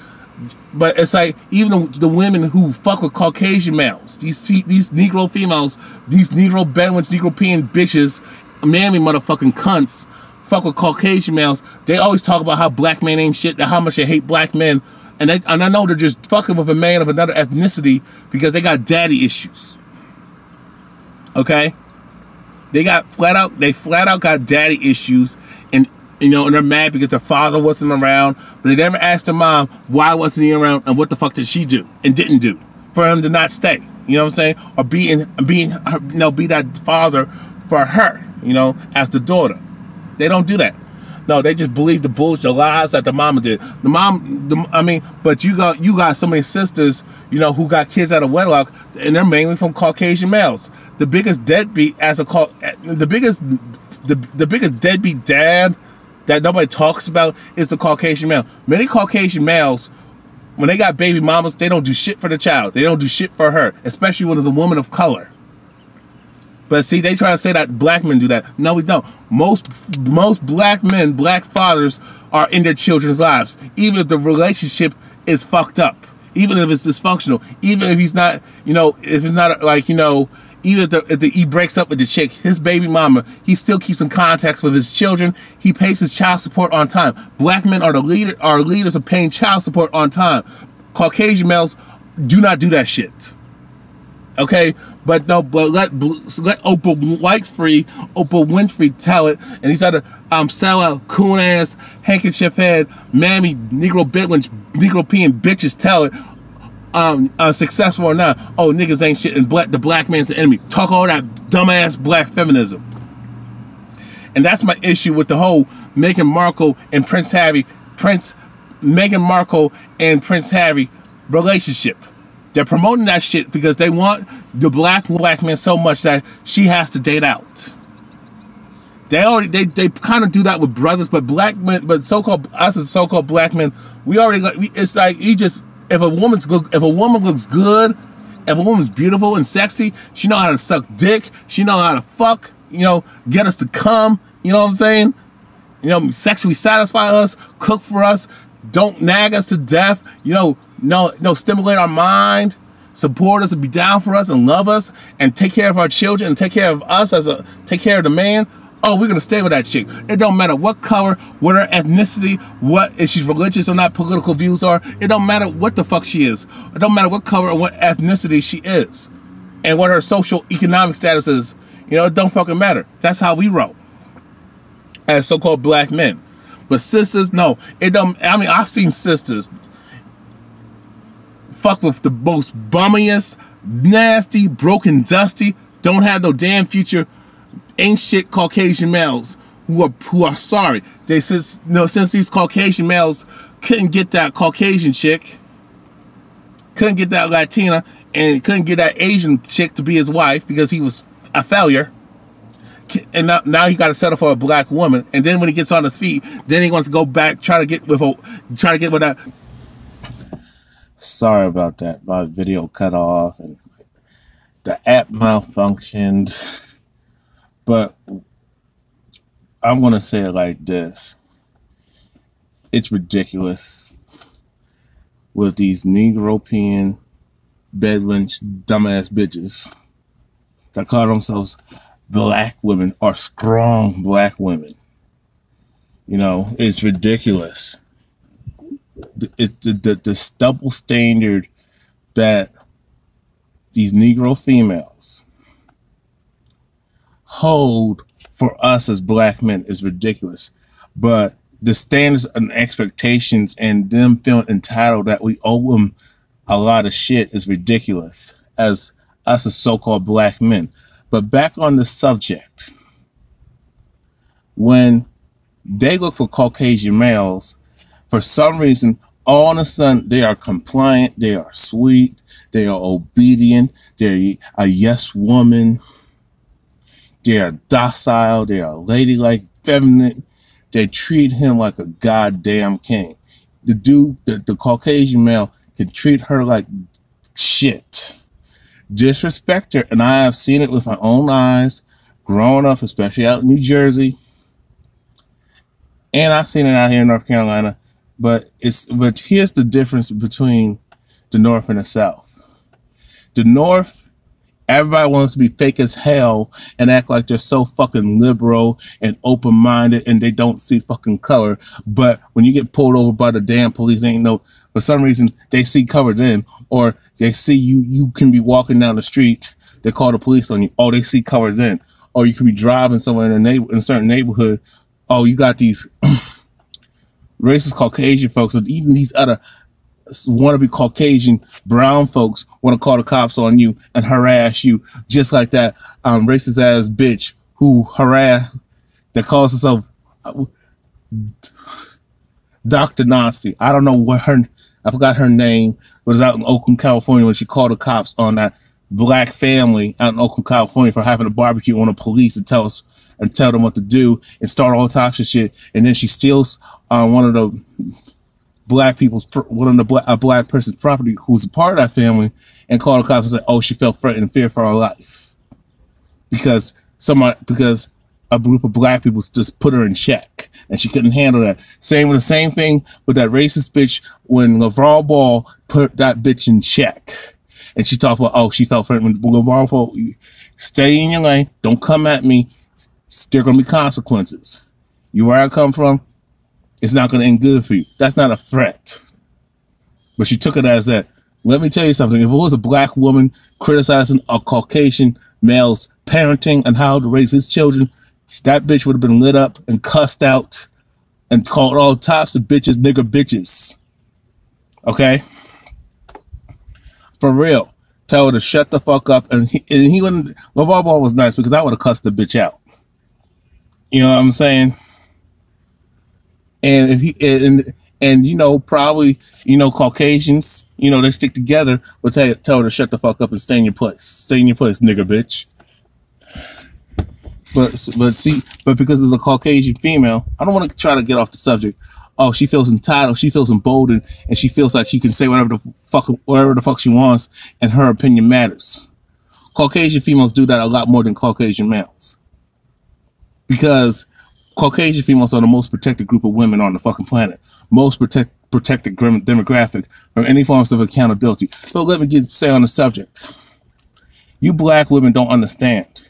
But it's like, even the women who fuck with Caucasian males, these Negro females, these Negro bedwens, Negro peeing bitches, manly motherfucking cunts, fuck with Caucasian males, they always talk about how black men ain't shit, how much they hate black men. And I know they're just fucking with a man of another ethnicity because they got daddy issues. Okay? They flat out got daddy issues, and you know, and they're mad because their father wasn't around, but they never asked their mom why wasn't he around and what the fuck did she do and didn't do for him to not stay. You know what I'm saying? Or be that father for her, you know, as the daughter. They don't do that. No, they just believe the bullshit, the lies that the mama did. But you got so many sisters, you know, who got kids out of wedlock, and they're mainly from Caucasian males. The biggest deadbeat the biggest deadbeat dad that nobody talks about is the Caucasian male. Many Caucasian males, when they got baby mamas, they don't do shit for the child. They don't do shit for her, especially when it's a woman of color. But see, they try to say that black men do that. No, we don't. Most black men, black fathers, are in their children's lives, even if the relationship is fucked up, even if it's dysfunctional, even if he's not, you know, if it's not like, you know, even if he breaks up with the chick, his baby mama, he still keeps in contact with his children. He pays his child support on time. Black men are leaders of paying child support on time. Caucasian males do not do that shit. Okay, but let Oprah Winfrey tell it, and these other sellout, coon ass, handkerchief head, mammy, Negro BEDWENCH, Negro peeing bitches tell it, successful or not. Oh, niggas ain't shit, and the black man's the enemy. Talk all that dumbass black feminism, and that's my issue with the whole Meghan Markle and Prince Harry relationship. They're promoting that shit because they want the black man so much that she has to date out. They kind of do that with brothers, but black men, but us as so-called black men, it's like if a woman looks good, if a woman's beautiful and sexy, she know how to suck dick, she know how to fuck, you know, get us to come, you know what I'm saying? You know, sexually satisfy us, cook for us, don't nag us to death, you know, no, stimulate our mind, support us and be down for us and love us and take care of our children and take care of us take care of the man. Oh, we're gonna stay with that chick. It don't matter what color, what her ethnicity, what if she's religious or not, political views are. It don't matter what the fuck she is. It don't matter what color or what ethnicity she is, and what her social economic status is. You know, it don't fucking matter. That's how we roll as so-called black men. But sisters, no, it don't. I mean, I've seen sisters fuck with the most bummiest, nasty, broken, dusty, don't have no damn future, ain't shit Caucasian males who are sorry. Since these Caucasian males couldn't get that Caucasian chick, couldn't get that Latina, and couldn't get that Asian chick to be his wife because he was a failure. And now he got to settle for a black woman. And then when he gets on his feet, then he wants to go back, try to get with that. Sorry about that. My video cut off and the app malfunctioned. But I'm going to say it like this. It's ridiculous with these Negro BEDWENCH dumbass bitches that call themselves black women or strong black women. You know, it's ridiculous. The double standard that these Negro females hold for us as black men is ridiculous. But the standards and expectations and them feeling entitled that we owe them a lot of shit is ridiculous as us as so-called black men. But back on the subject, when they look for Caucasian males, for some reason, all of a sudden they are compliant, they are sweet, they are obedient, they're a yes woman, they are docile, they are ladylike, feminine, they treat him like a goddamn king. The Caucasian male can treat her like shit. Disrespect her, and I have seen it with my own eyes growing up, especially out in New Jersey, and I've seen it out here in North Carolina. But here's the difference between the North and the South. The North, everybody wants to be fake as hell and act like they're so fucking liberal and open-minded and they don't see fucking color. But when you get pulled over by the damn police, for some reason they see color then, or they see you can be walking down the street, they call the police on you. Oh, they see color then. Or you could be driving somewhere in a certain neighborhood. Oh, you got these racist Caucasian folks, and even these other wannabe Caucasian brown folks want to call the cops on you and harass you, just like that racist ass bitch that calls herself Dr. Nazi. I don't know what I forgot her name, was out in Oakland, California when she called the cops on that black family out in Oakland, California for having a barbecue on the police and tell them what to do and start all types of shit. And then she steals one of the black person's property who's a part of that family and called the cops and said, oh, she felt threatened and fear for her life because a group of black people just put her in check and she couldn't handle that. Same thing with that racist bitch when LeVar Ball put that bitch in check. And she talked about, oh, she felt threatened. LeVar Ball, stay in your lane. Don't come at me. There are going to be consequences. You where I come from, it's not going to end good for you. That's not a threat. But she took it as that. Let me tell you something. If it was a black woman criticizing a Caucasian male's parenting and how to raise his children, that bitch would have been lit up and cussed out and called all types of bitches nigger bitches. Okay? For real. Tell her to shut the fuck up. And he wouldn't. LeVar Ball was nice because I would have cussed the bitch out. You know what I'm saying? And if he and you know, probably, you know, Caucasians, you know, they stick together, will tell her to shut the fuck up and stay in your place. Stay in your place, nigger bitch. But because it's a Caucasian female, I don't want to try to get off the subject. Oh, she feels entitled, she feels emboldened, and she feels like she can say whatever the fuck she wants, and her opinion matters. Caucasian females do that a lot more than Caucasian males. Because Caucasian females are the most protected group of women on the fucking planet. Most protected demographic from any forms of accountability. So let me say on the subject. You black women don't understand.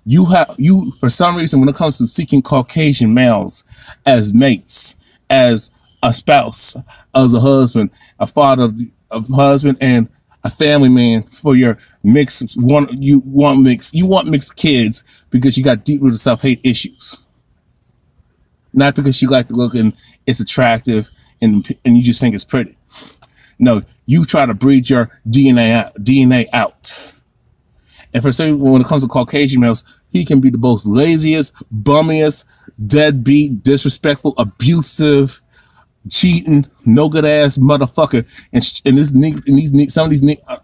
You for some reason, when it comes to seeking Caucasian males as mates, as a spouse, as a husband, a father, a husband, and a family man for your mixed you want mixed kids because you got deep-rooted self-hate issues. Not because you like the look and it's attractive and you just think it's pretty. No, you try to breed your DNA out. And for some people, when it comes to Caucasian males, he can be the most laziest, bummiest, deadbeat, disrespectful, abusive, cheating, no good ass motherfucker.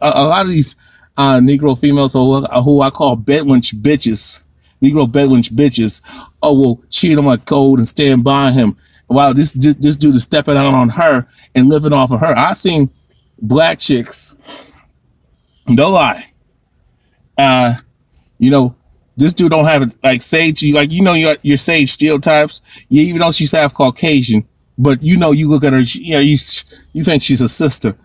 A lot of these Negro females who I call bedwench bitches, Negro bedwench bitches, will cheat on my code and stand by him. While this dude is stepping out on her and living off of her. I've seen black chicks, no lie. You know, this dude don't have it like Sage, your Sage Steele types. Yeah, even though she's half Caucasian, but you look at her, you think she's a sister.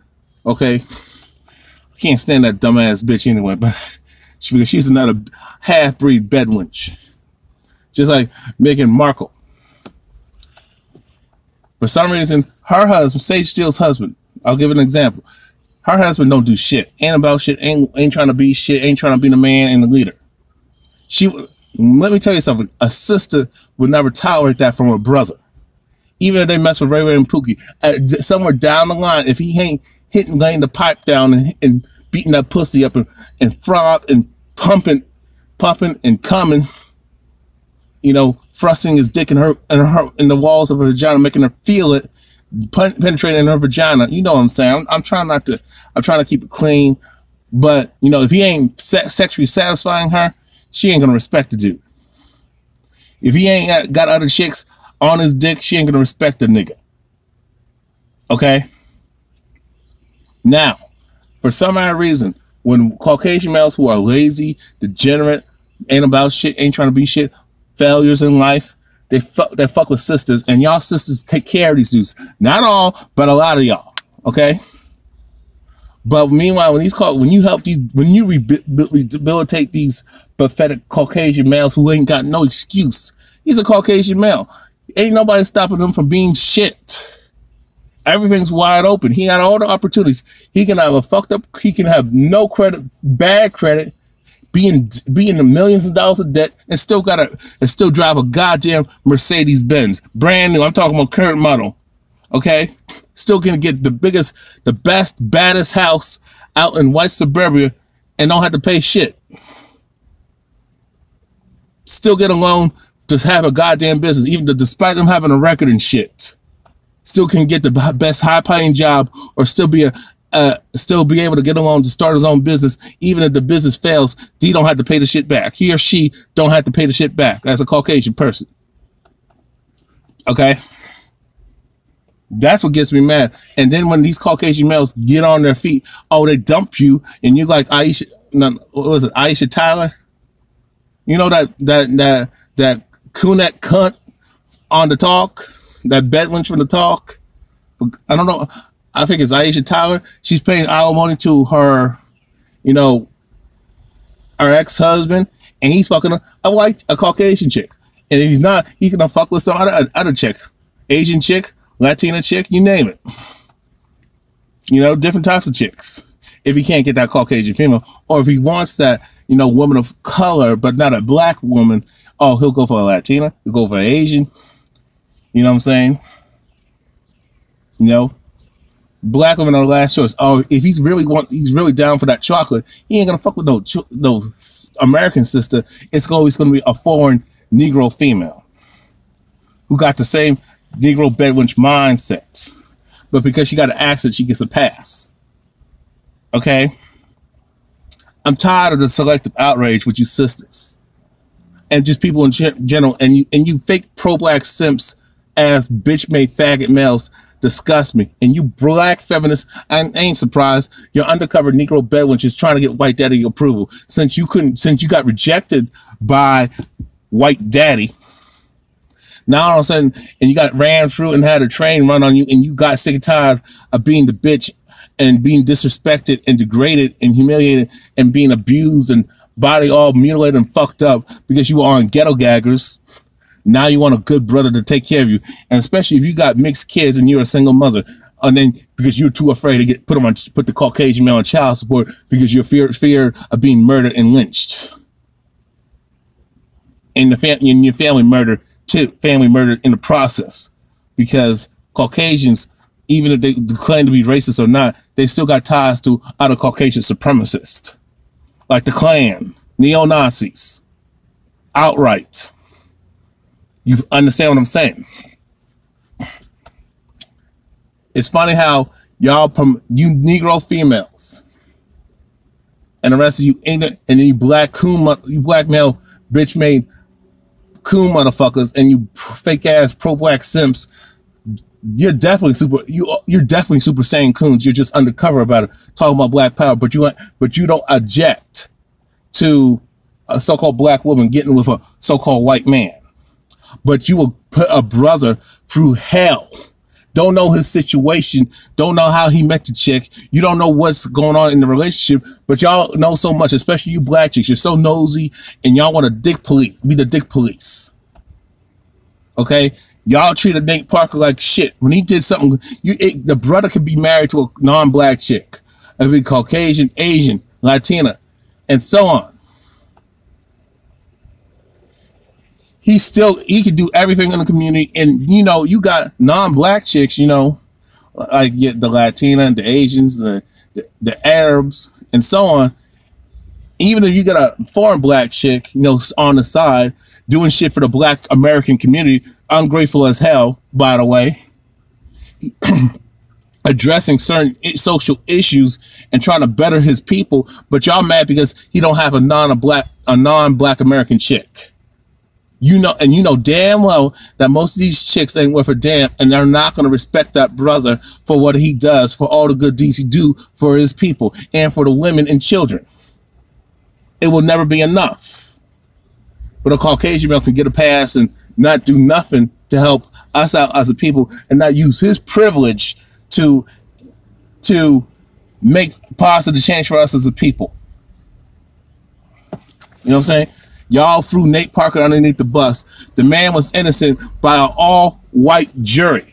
Okay, I can't stand that dumbass bitch anyway, but she's another half-breed bedwench, just like Meghan Markle. For some reason, her husband, Sage Steele's husband, I'll give an example. Her husband don't do shit, ain't about shit, ain't trying to be shit, ain't trying to be the man and the leader. Let me tell you something. A sister would never tolerate that from her brother. Even if they mess with Ray Ray and Pookie. Somewhere down the line, if he ain't laying the pipe down and beating that pussy up and frog and pumping and coming, thrusting his dick in the walls of her vagina, making her feel it, penetrating in her vagina. You know what I'm saying? I'm trying to keep it clean. But, if he ain't sexually satisfying her, she ain't going to respect the dude. If he ain't got other chicks on his dick, she ain't going to respect the nigga. Okay? Now, for some odd reason, when Caucasian males who are lazy, degenerate, ain't about shit, ain't trying to be shit, failures in life, they fuck with sisters, and y'all sisters take care of these dudes. Not all, but a lot of y'all. Okay? But meanwhile, when you rehabilitate these pathetic Caucasian males who ain't got no excuse, he's a Caucasian male. Ain't nobody stopping him from being shit. Everything's wide open. He had all the opportunities. He can have he can have no credit, bad credit, be in the millions of dollars of debt, and still drive a goddamn Mercedes Benz, brand new. I'm talking about current model. Okay, still gonna get the best, baddest house out in white suburbia, and don't have to pay shit. Still get a loan to have a goddamn business, even despite them having a record and shit, still can get the best high-paying job, or still be able to get along to start his own business. Even if the business fails, he don't have to pay the shit back. He or she don't have to pay the shit back as a Caucasian person. Okay? That's what gets me mad. And then when these Caucasian males get on their feet, oh, they dump you, and you like Aisha, no, what was it, Aisha Tyler? You know that Kunek cunt on the talk, that Bedwench from the talk. I don't know. I think it's Aisha Tyler. She's paying alimony to her, you know, her ex-husband, and he's fucking a Caucasian chick. And if he's not, he's gonna fuck with some other chick, Asian chick, Latina chick, you name it. You know, different types of chicks. If he can't get that Caucasian female, or if he wants that, you know, woman of color, but not a black woman, oh, he'll go for a Latina, he'll go for an Asian. You know what I'm saying? You know, black women are the last choice. Oh, if he's really down for that chocolate, he ain't gonna fuck with no American sister. It's always gonna be a foreign Negro female who got the same Negro bedwench mindset, but because she got an accent, she gets a pass. Okay, I'm tired of the selective outrage with you sisters and just people in general, and you fake pro-black simps as bitch-made faggot males disgust me. And you black feminists, I ain't surprised. Your undercover Negro bedwench is trying to get white daddy approval since you got rejected by white daddy. Now all of a sudden, and you got ran through and had a train run on you, and you got sick and tired of being the bitch and being disrespected and degraded and humiliated and being abused and body all mutilated and fucked up because you were on ghetto gaggers. Now you want a good brother to take care of you, and especially if you got mixed kids and you're a single mother, and then because you're too afraid to put the Caucasian male on child support because you're fear of being murdered and lynched, and your family murdered too, family murdered in the process, because Caucasians, even if they claim to be racist or not, they still got ties to other Caucasian supremacists, like the Klan, neo-Nazis, outright. You understand what I'm saying? It's funny how you Negro females and the rest of you ignorant, and then you black male bitch made coon motherfuckers, and you fake ass pro black simps. You're definitely super Saiyan coons. You're just undercover about it, talking about black power, but you don't object to a so-called black woman getting with a so-called white man. But you will put a brother through hell. Don't know his situation. Don't know how he met the chick. You don't know what's going on in the relationship. But y'all know so much, especially you black chicks. You're so nosy, and y'all want to be the dick police. Okay? Y'all treated Nate Parker like shit. When he did something, the brother could be married to a non-black chick. It could be Caucasian, Asian, Latina, and so on. He could do everything in the community, and you know, you got non-black chicks, you know, like the Latina and the Asians, the Arabs, and so on. Even if you got a foreign black chick, you know, on the side doing shit for the black American community, ungrateful as hell, by the way, addressing certain social issues and trying to better his people, but y'all mad because he don't have a non-black American chick. You know damn well that most of these chicks ain't worth a damn, and they're not going to respect that brother for what he does, for all the good deeds he do for his people and for the women and children. It will never be enough. But a Caucasian male can get a pass and not do nothing to help us out as a people, and not use his privilege to make positive change for us as a people. You know what I'm saying? Y'all threw Nate Parker underneath the bus. The man was innocent by an all-white jury,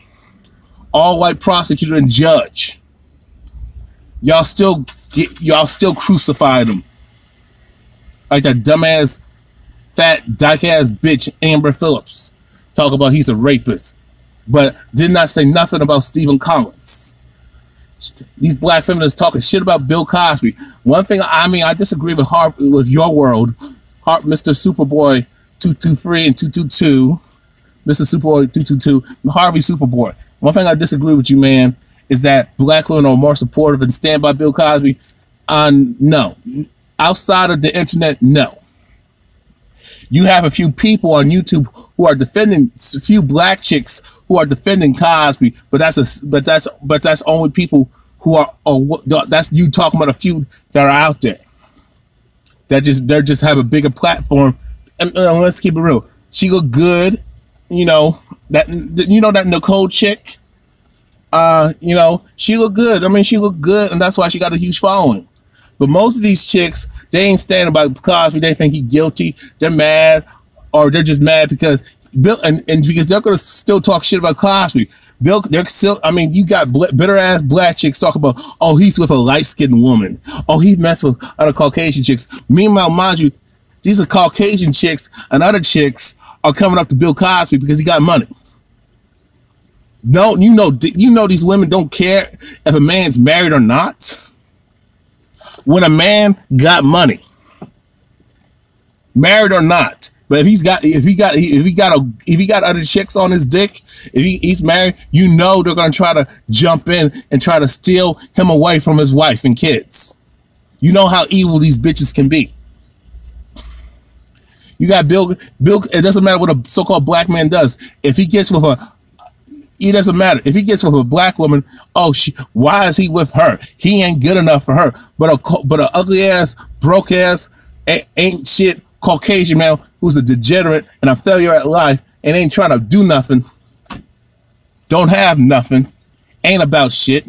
all-white prosecutor and judge. Y'all still crucified him like that dumbass, fat, dyke-ass bitch Amber Phillips. Talk about he's a rapist, but did not say nothing about Stephen Collins. These black feminists talking shit about Bill Cosby. One thing, I disagree with your world. Mr. Superboy 223 and 222. Mr. Superboy 222. Harvey Superboy. One thing I disagree with you, man, is that black women are more supportive and stand by Bill Cosby. No. Outside of the internet, no. You have a few people on YouTube who are defending, a few black chicks who are defending Cosby, but that's only people who are that's you talking about a few that are out there. They just have a bigger platform. And let's keep it real. She look good, that Nicole chick. She look good. I mean, she look good, and that's why she got a huge following. But most of these chicks, they ain't standing by Cosby. They think he's guilty. They're mad, or they're just mad because Bill, and because they're gonna still talk shit about Cosby. Bill, they're still. I mean, you got bitter ass black chicks talking about, oh, he's with a light skinned woman. Oh, he messed with other Caucasian chicks. Meanwhile, mind you, these are Caucasian chicks, and other chicks are coming up to Bill Cosby because he got money. No, you know these women don't care if a man's married or not. When a man got money, married or not, but if he got other chicks on his dick, if he's married, they're gonna try to jump in and try to steal him away from his wife and kids. You know how evil these bitches can be. You got Bill. It doesn't matter what a so-called black man does. If he gets with it doesn't matter. If he gets with a black woman, why is he with her? He ain't good enough for her. But a ugly ass, broke ass, ain't shit Caucasian man who's a degenerate and a failure at life and ain't trying to do nothing, don't have nothing, ain't about shit,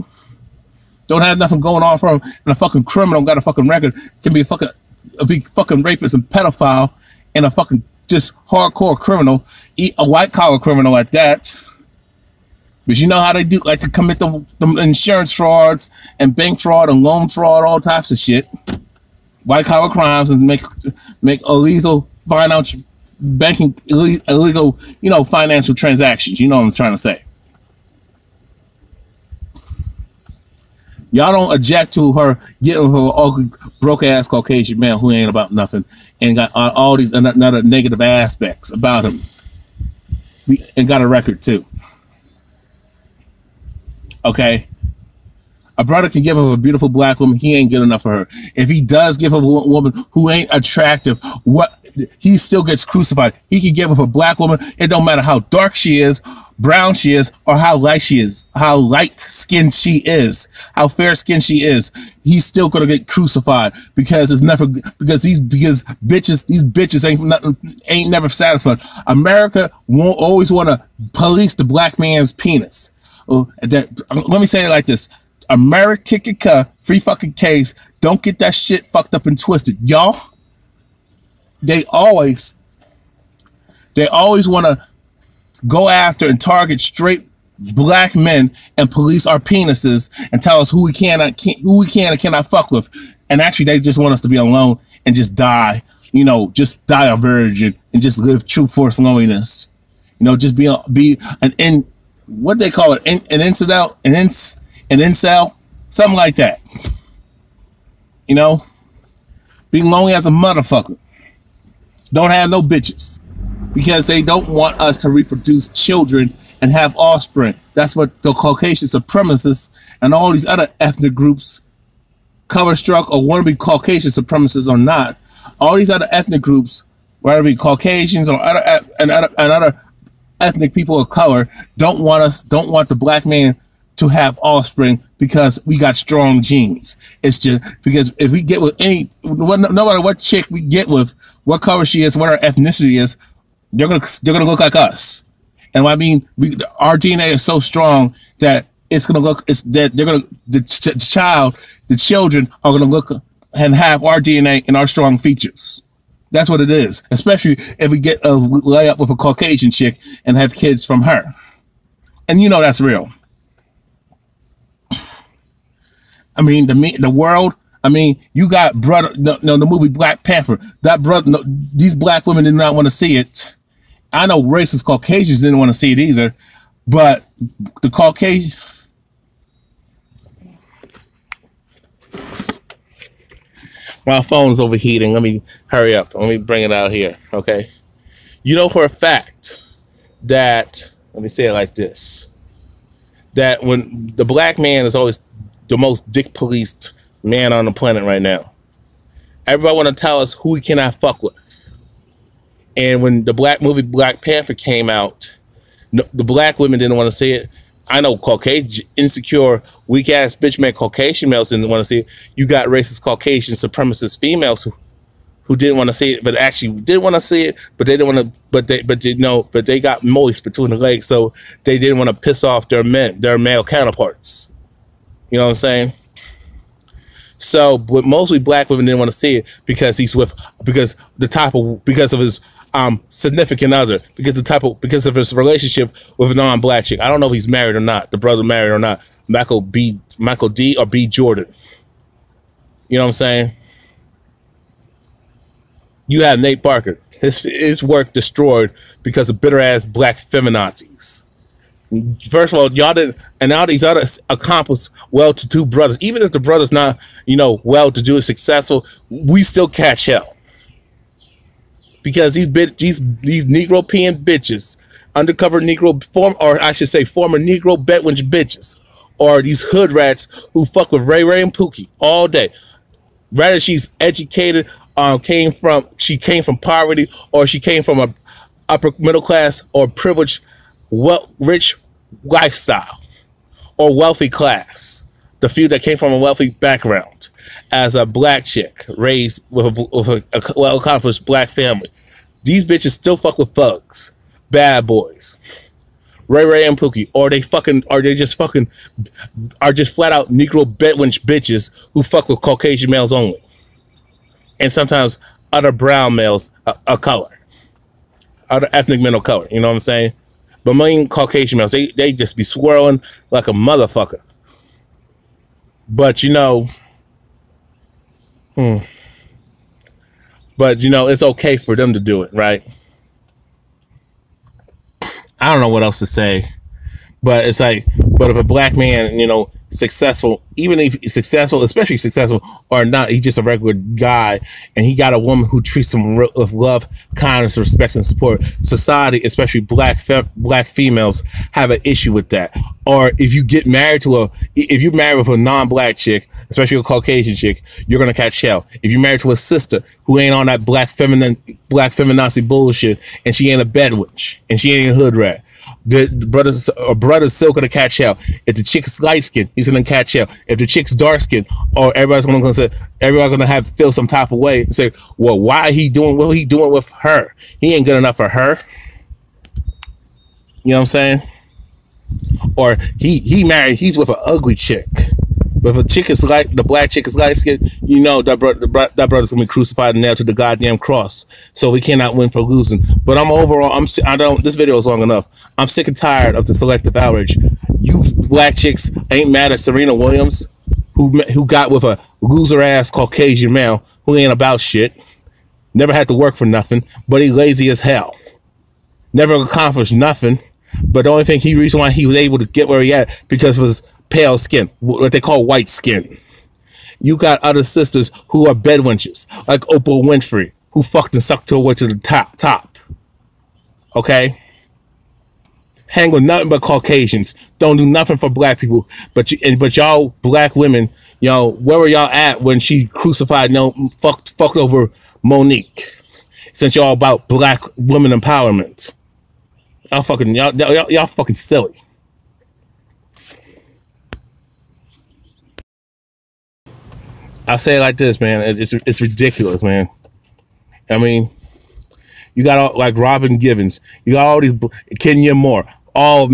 don't have nothing going on for him, and a fucking criminal got a fucking record, can be a fucking rapist and pedophile and a fucking just hardcore criminal, a white collar criminal at that. But you know how they do, like to commit the insurance frauds and bank fraud and loan fraud, all types of shit, white collar crimes, and make illegal financial banking, illegal, financial transactions. You know what I'm trying to say. Y'all don't object to her getting with an ugly, broke ass Caucasian man who ain't about nothing and got all these other negative aspects about him, and got a record too. Okay, a brother can give up a beautiful black woman. He ain't good enough for her. If he does give up a woman who ain't attractive, he still gets crucified. He can give up a black woman. It don't matter how dark she is, brown she is, or how light she is, how light skinned she is, how fair skinned she is. He's still gonna get crucified because these bitches ain't never satisfied. America won't always want to police the black man's penis. Let me say it like this: America, free fucking case. Don't get that shit fucked up and twisted, y'all. They always want to go after and target straight black men and police our penises and tell us who we can and cannot fuck with. And actually, they just want us to be alone and just die. Just die a virgin and just live true forced loneliness. Just be an what they call it, an incel, an incel, something like that. Be lonely as a motherfucker. Don't have no bitches because they don't want us to reproduce children and have offspring. That's what the Caucasian supremacists and all these other ethnic groups, color struck or want to be Caucasian supremacists or not, all these other ethnic groups, whether it be Caucasians or other ethnic people of color, don't want the black man to have offspring because we got strong genes. It's just because if we get with no matter what chick we get with, what color she is, what her ethnicity is, they're gonna look like us. And I mean, our DNA is so strong that the children are gonna look and have our DNA and our strong features. That's what it is, especially if we get a layup with a Caucasian chick and have kids from her. And that's real. I mean, the world, I mean, you got the movie Black Panther. That brother, these black women did not want to see it. I know racist Caucasians didn't want to see it either, but the Caucasian... My phone's overheating. Let me hurry up. Let me bring it out here, okay? You know for a fact that, let me say it like this, that when the black man is always the most dick policed man on the planet right now. Everybody want to tell us who we cannot fuck with. And when the black movie Black Panther came out, the black women didn't want to see it. I know Caucasian, insecure, weak ass bitch man Caucasian males didn't want to see it. You got racist Caucasian supremacist females who didn't want to see it, but actually did want to see it, but they didn't want to. But they got moist between the legs, so they didn't want to piss off their male counterparts. You know what I'm saying? So, but mostly black women didn't want to see it because because of his significant other, because of his relationship with a non-black chick. I don't know if he's married or not, the brother married or not. Michael D or B Jordan. You know what I'm saying? You have Nate Barker. His work destroyed because of bitter ass black feminazis. First of all, y'all didn't, and now these other accomplished well-to-do brothers, even if the brother's not, well-to-do and successful, we still catch hell. Because these Negro peeing bitches, undercover Negro former Negro bedwench bitches, or these hood rats who fuck with Ray Ray and Pookie all day. Rather she's educated, came from poverty, or she came from a upper middle class or privileged, rich lifestyle, or wealthy class. The few that came from a wealthy background, as a black chick raised with a well-accomplished black family. These bitches still fuck with thugs, bad boys, Ray Ray and Pookie, or they just flat out Negro bedwench bitches who fuck with Caucasian males only, and sometimes other brown males of color, other ethnic men of color. You know what I'm saying? But main Caucasian males, they just be swirling like a motherfucker. But it's okay for them to do it, right? I don't know what else to say, but it's like, but if a black man, successful, even if he's successful, especially successful or not, he's just a regular guy, and he got a woman who treats him with love, kindness, respect, and support. Society, especially black females, have an issue with that. Or if you get married if you're married with a non-black chick, especially a Caucasian chick, you're gonna catch hell. If you're married to a sister who ain't on that black feminazi bullshit, and she ain't a bedwench, and she ain't a hood rat, the brother's still gonna catch hell. If the chick's light skin, he's gonna catch hell. If the chick's dark skin, or everybody's gonna feel some type of way and say, well, why he doing what he doing with her? He ain't good enough for her. You know what I'm saying? Or he married, he's with an ugly chick. But if a chick is the black chick is light skin, that brother's gonna be crucified and nailed to the goddamn cross. So we cannot win for losing. But this video is long enough. I'm sick and tired of the selective outrage. You black chicks ain't mad at Serena Williams, who got with a loser ass Caucasian male who ain't about shit, never had to work for nothing, but he lazy as hell, never accomplished nothing. But the only reason why he was able to get where he at because of his pale skin, what they call white skin. You got other sisters who are bedwenches, like Oprah Winfrey, who fucked and sucked her way to the top. Okay? Hang with nothing but Caucasians. Don't do nothing for black people. But y'all black women, where were y'all at when she crucified, fucked over Monique? Since y'all about black women empowerment. Y'all fucking silly. I'll say it like this, man. It's ridiculous, man. I mean, you got like Robin Givens. You got all these Kenya Moore, all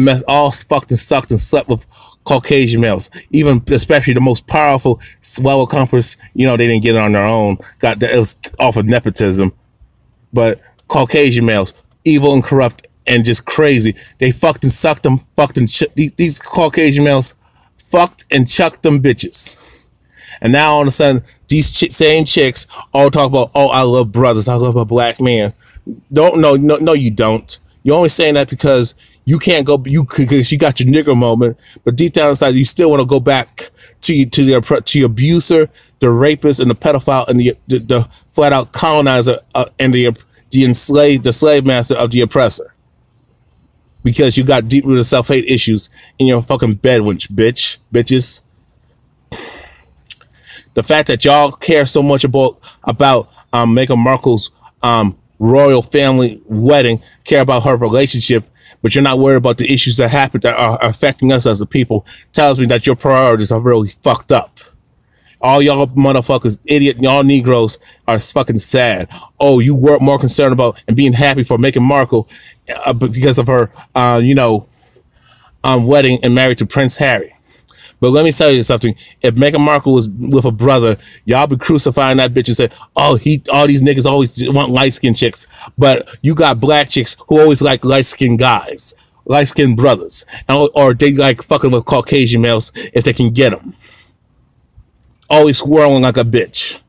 fucked and sucked and slept with Caucasian males. Even especially the most powerful, well accomplished. They didn't get it on their own. It was off of nepotism. But Caucasian males, evil and corrupt and just crazy. They fucked and sucked them. These Caucasian males fucked and chucked them bitches. And now all of a sudden, these same chicks all talk about, oh, I love brothers. I love a black man. No, you don't. You're only saying that because you can't go, because you got your nigger moment, but deep down inside, you still want to go back to your abuser, the rapist, and the pedophile, and the flat out colonizer, and the the slave master of the oppressor. Because you got deep-rooted self-hate issues in your fucking bedwench, bitches. The fact that y'all care so much about Meghan Markle's royal family wedding, care about her relationship, but you're not worried about the issues that happen that are affecting us as a people, tells me that your priorities are really fucked up. All y'all motherfuckers, idiot, y'all Negroes are fucking sad. Oh, you were more concerned about and being happy for Meghan Markle because of her, wedding and married to Prince Harry. But let me tell you something. If Meghan Markle was with a brother, y'all be crucifying that bitch and say, oh, all these niggas always want light-skinned chicks. But you got black chicks who always like light-skinned guys, light-skinned brothers. Or they like fucking with Caucasian males if they can get them. Always swirling like a bitch.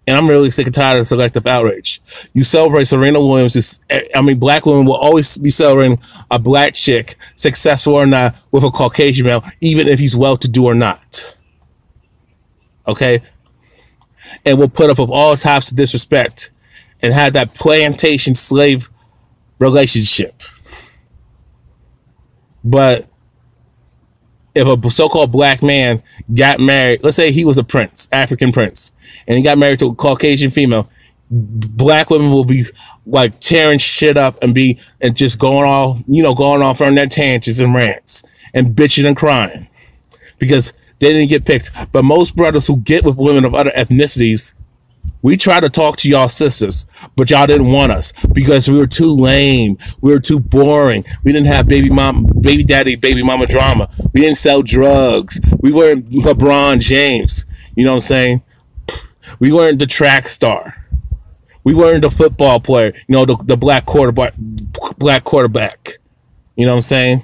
And I'm really sick and tired of selective outrage. You celebrate Serena Williams. Black women will always be celebrating a black chick, successful or not, with a Caucasian male, even if he's well-to-do or not. Okay? And we'll put up with all types of disrespect and have that plantation slave relationship. But if a so-called black man got married, let's say he was a prince, African prince, and he got married to a Caucasian female, black women will be like tearing shit up and just going off on their tangents and rants and bitching and crying because they didn't get picked. But most brothers who get with women of other ethnicities, we try to talk to y'all sisters, but y'all didn't want us because we were too lame. We were too boring. We didn't have baby daddy, baby mama drama. We didn't sell drugs. We weren't LeBron James. You know what I'm saying? We weren't the track star. We weren't the football player. You know, the black quarterback. You know what I'm saying?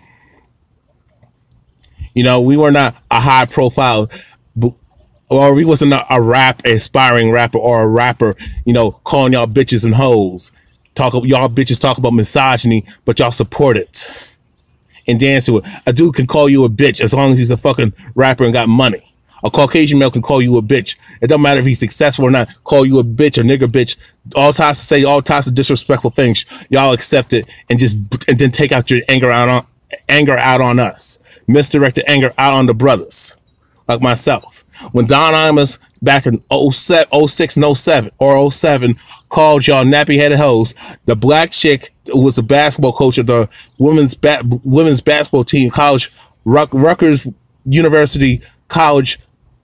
You know, we were not a high profile, or we wasn't a aspiring rapper or a rapper, you know, calling y'all bitches and hoes. Y'all bitches talk about misogyny, but y'all support it and dance to it. A dude can call you a bitch as long as he's a fucking rapper and got money. A Caucasian male can call you a bitch. It don't matter if he's successful or not. Call you a bitch or nigger bitch. All types of disrespectful things. Y'all accept it and then take out your anger out on us. Misdirected anger out on the brothers like myself. When Don Imus back in 06 and 07 or 07 called y'all nappy-headed hoes, the black chick who was the basketball coach of the women's basketball team, Rutgers University College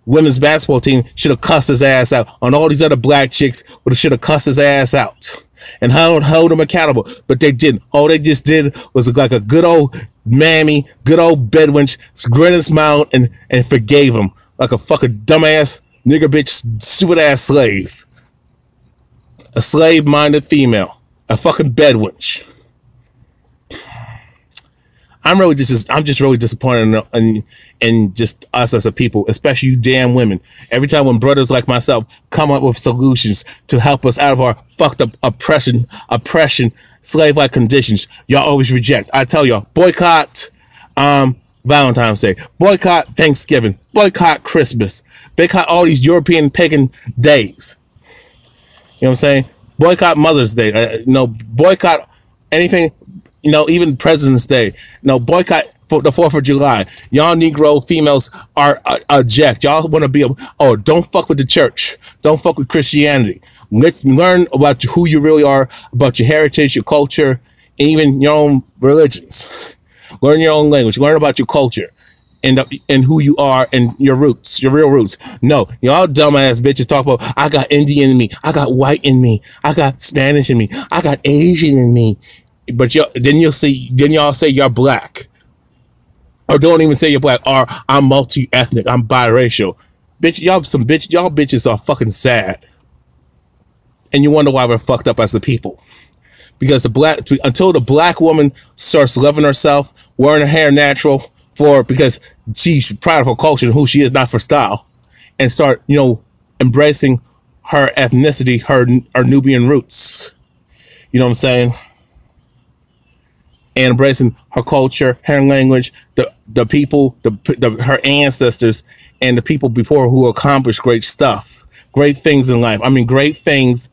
women's basketball team, should have cussed his ass out. On all these other black chicks should have cussed his ass out and held him accountable, but they didn't. All they just did was like a good old mammy, good old bedwench, grin and smile and forgave him like a fucking dumbass nigger bitch, stupid ass slave, a slave-minded female, a fucking bedwench. I'm just really disappointed in just us as a people, especially you damn women. Every time when brothers like myself come up with solutions to help us out of our fucked up oppression, slave-like conditions, y'all always reject. I tell y'all, boycott Valentine's Day, boycott Thanksgiving, boycott Christmas, boycott all these European pagan days. You know what I'm saying? Boycott Mother's Day. Boycott anything. Even President's Day. Boycott for the 4th of July. Y'all Negro females are eject. Y'all want to be don't fuck with the church. Don't fuck with Christianity. Learn about who you really are, about your heritage, your culture, and even your own religions. Learn your own language. Learn about your culture and who you are and your roots, your real roots. No, y'all dumbass bitches talk about, I got Indian in me, I got white in me, I got Spanish in me, I got Asian in me. But then y'all say you're black, or don't even say you're black, or I'm multi-ethnic, I'm biracial. Y'all bitches are fucking sad, and you wonder why we're fucked up as a people. Because until the black woman starts loving herself, wearing her hair natural because she's proud of her culture and who she is, not for style, and start embracing her ethnicity, her Nubian roots. You know what I'm saying? And embracing her culture, her language, the people, her ancestors, and the people before who accomplished great stuff, great things in life. I mean, great things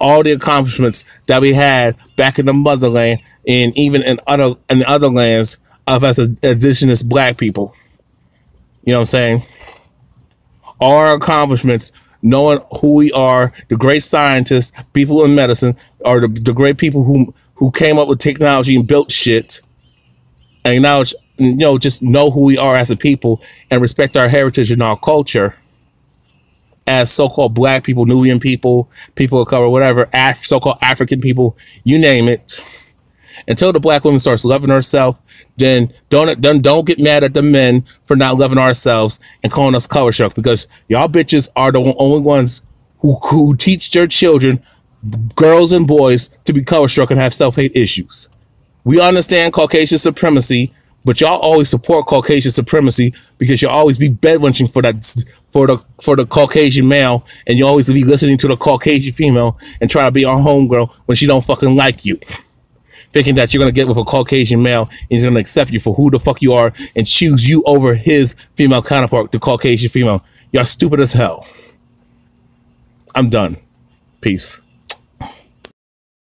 all the accomplishments that we had back in the motherland and even in other lands of us as indigenous black people. You know what I'm saying? Our accomplishments, knowing who we are, the great scientists, people in medicine, or the great people who came up with technology and built shit, and acknowledge, just know who we are as a people and respect our heritage and our culture as so-called black people, Nubian people, people of color, whatever, so-called African people, you name it. Until the black woman starts loving herself, then don't get mad at the men for not loving ourselves and calling us color shock, because y'all bitches are the only ones who teach their children, girls and boys, to be color shock and have self-hate issues. We understand Caucasian supremacy, but y'all always support Caucasian supremacy because you'll always be bedwenching for the Caucasian male, and you always be listening to the Caucasian female and try to be our homegirl when she don't fucking like you, thinking that you're gonna get with a Caucasian male and he's gonna accept you for who the fuck you are and choose you over his female counterpart, the Caucasian female. Y'all stupid as hell. I'm done. Peace.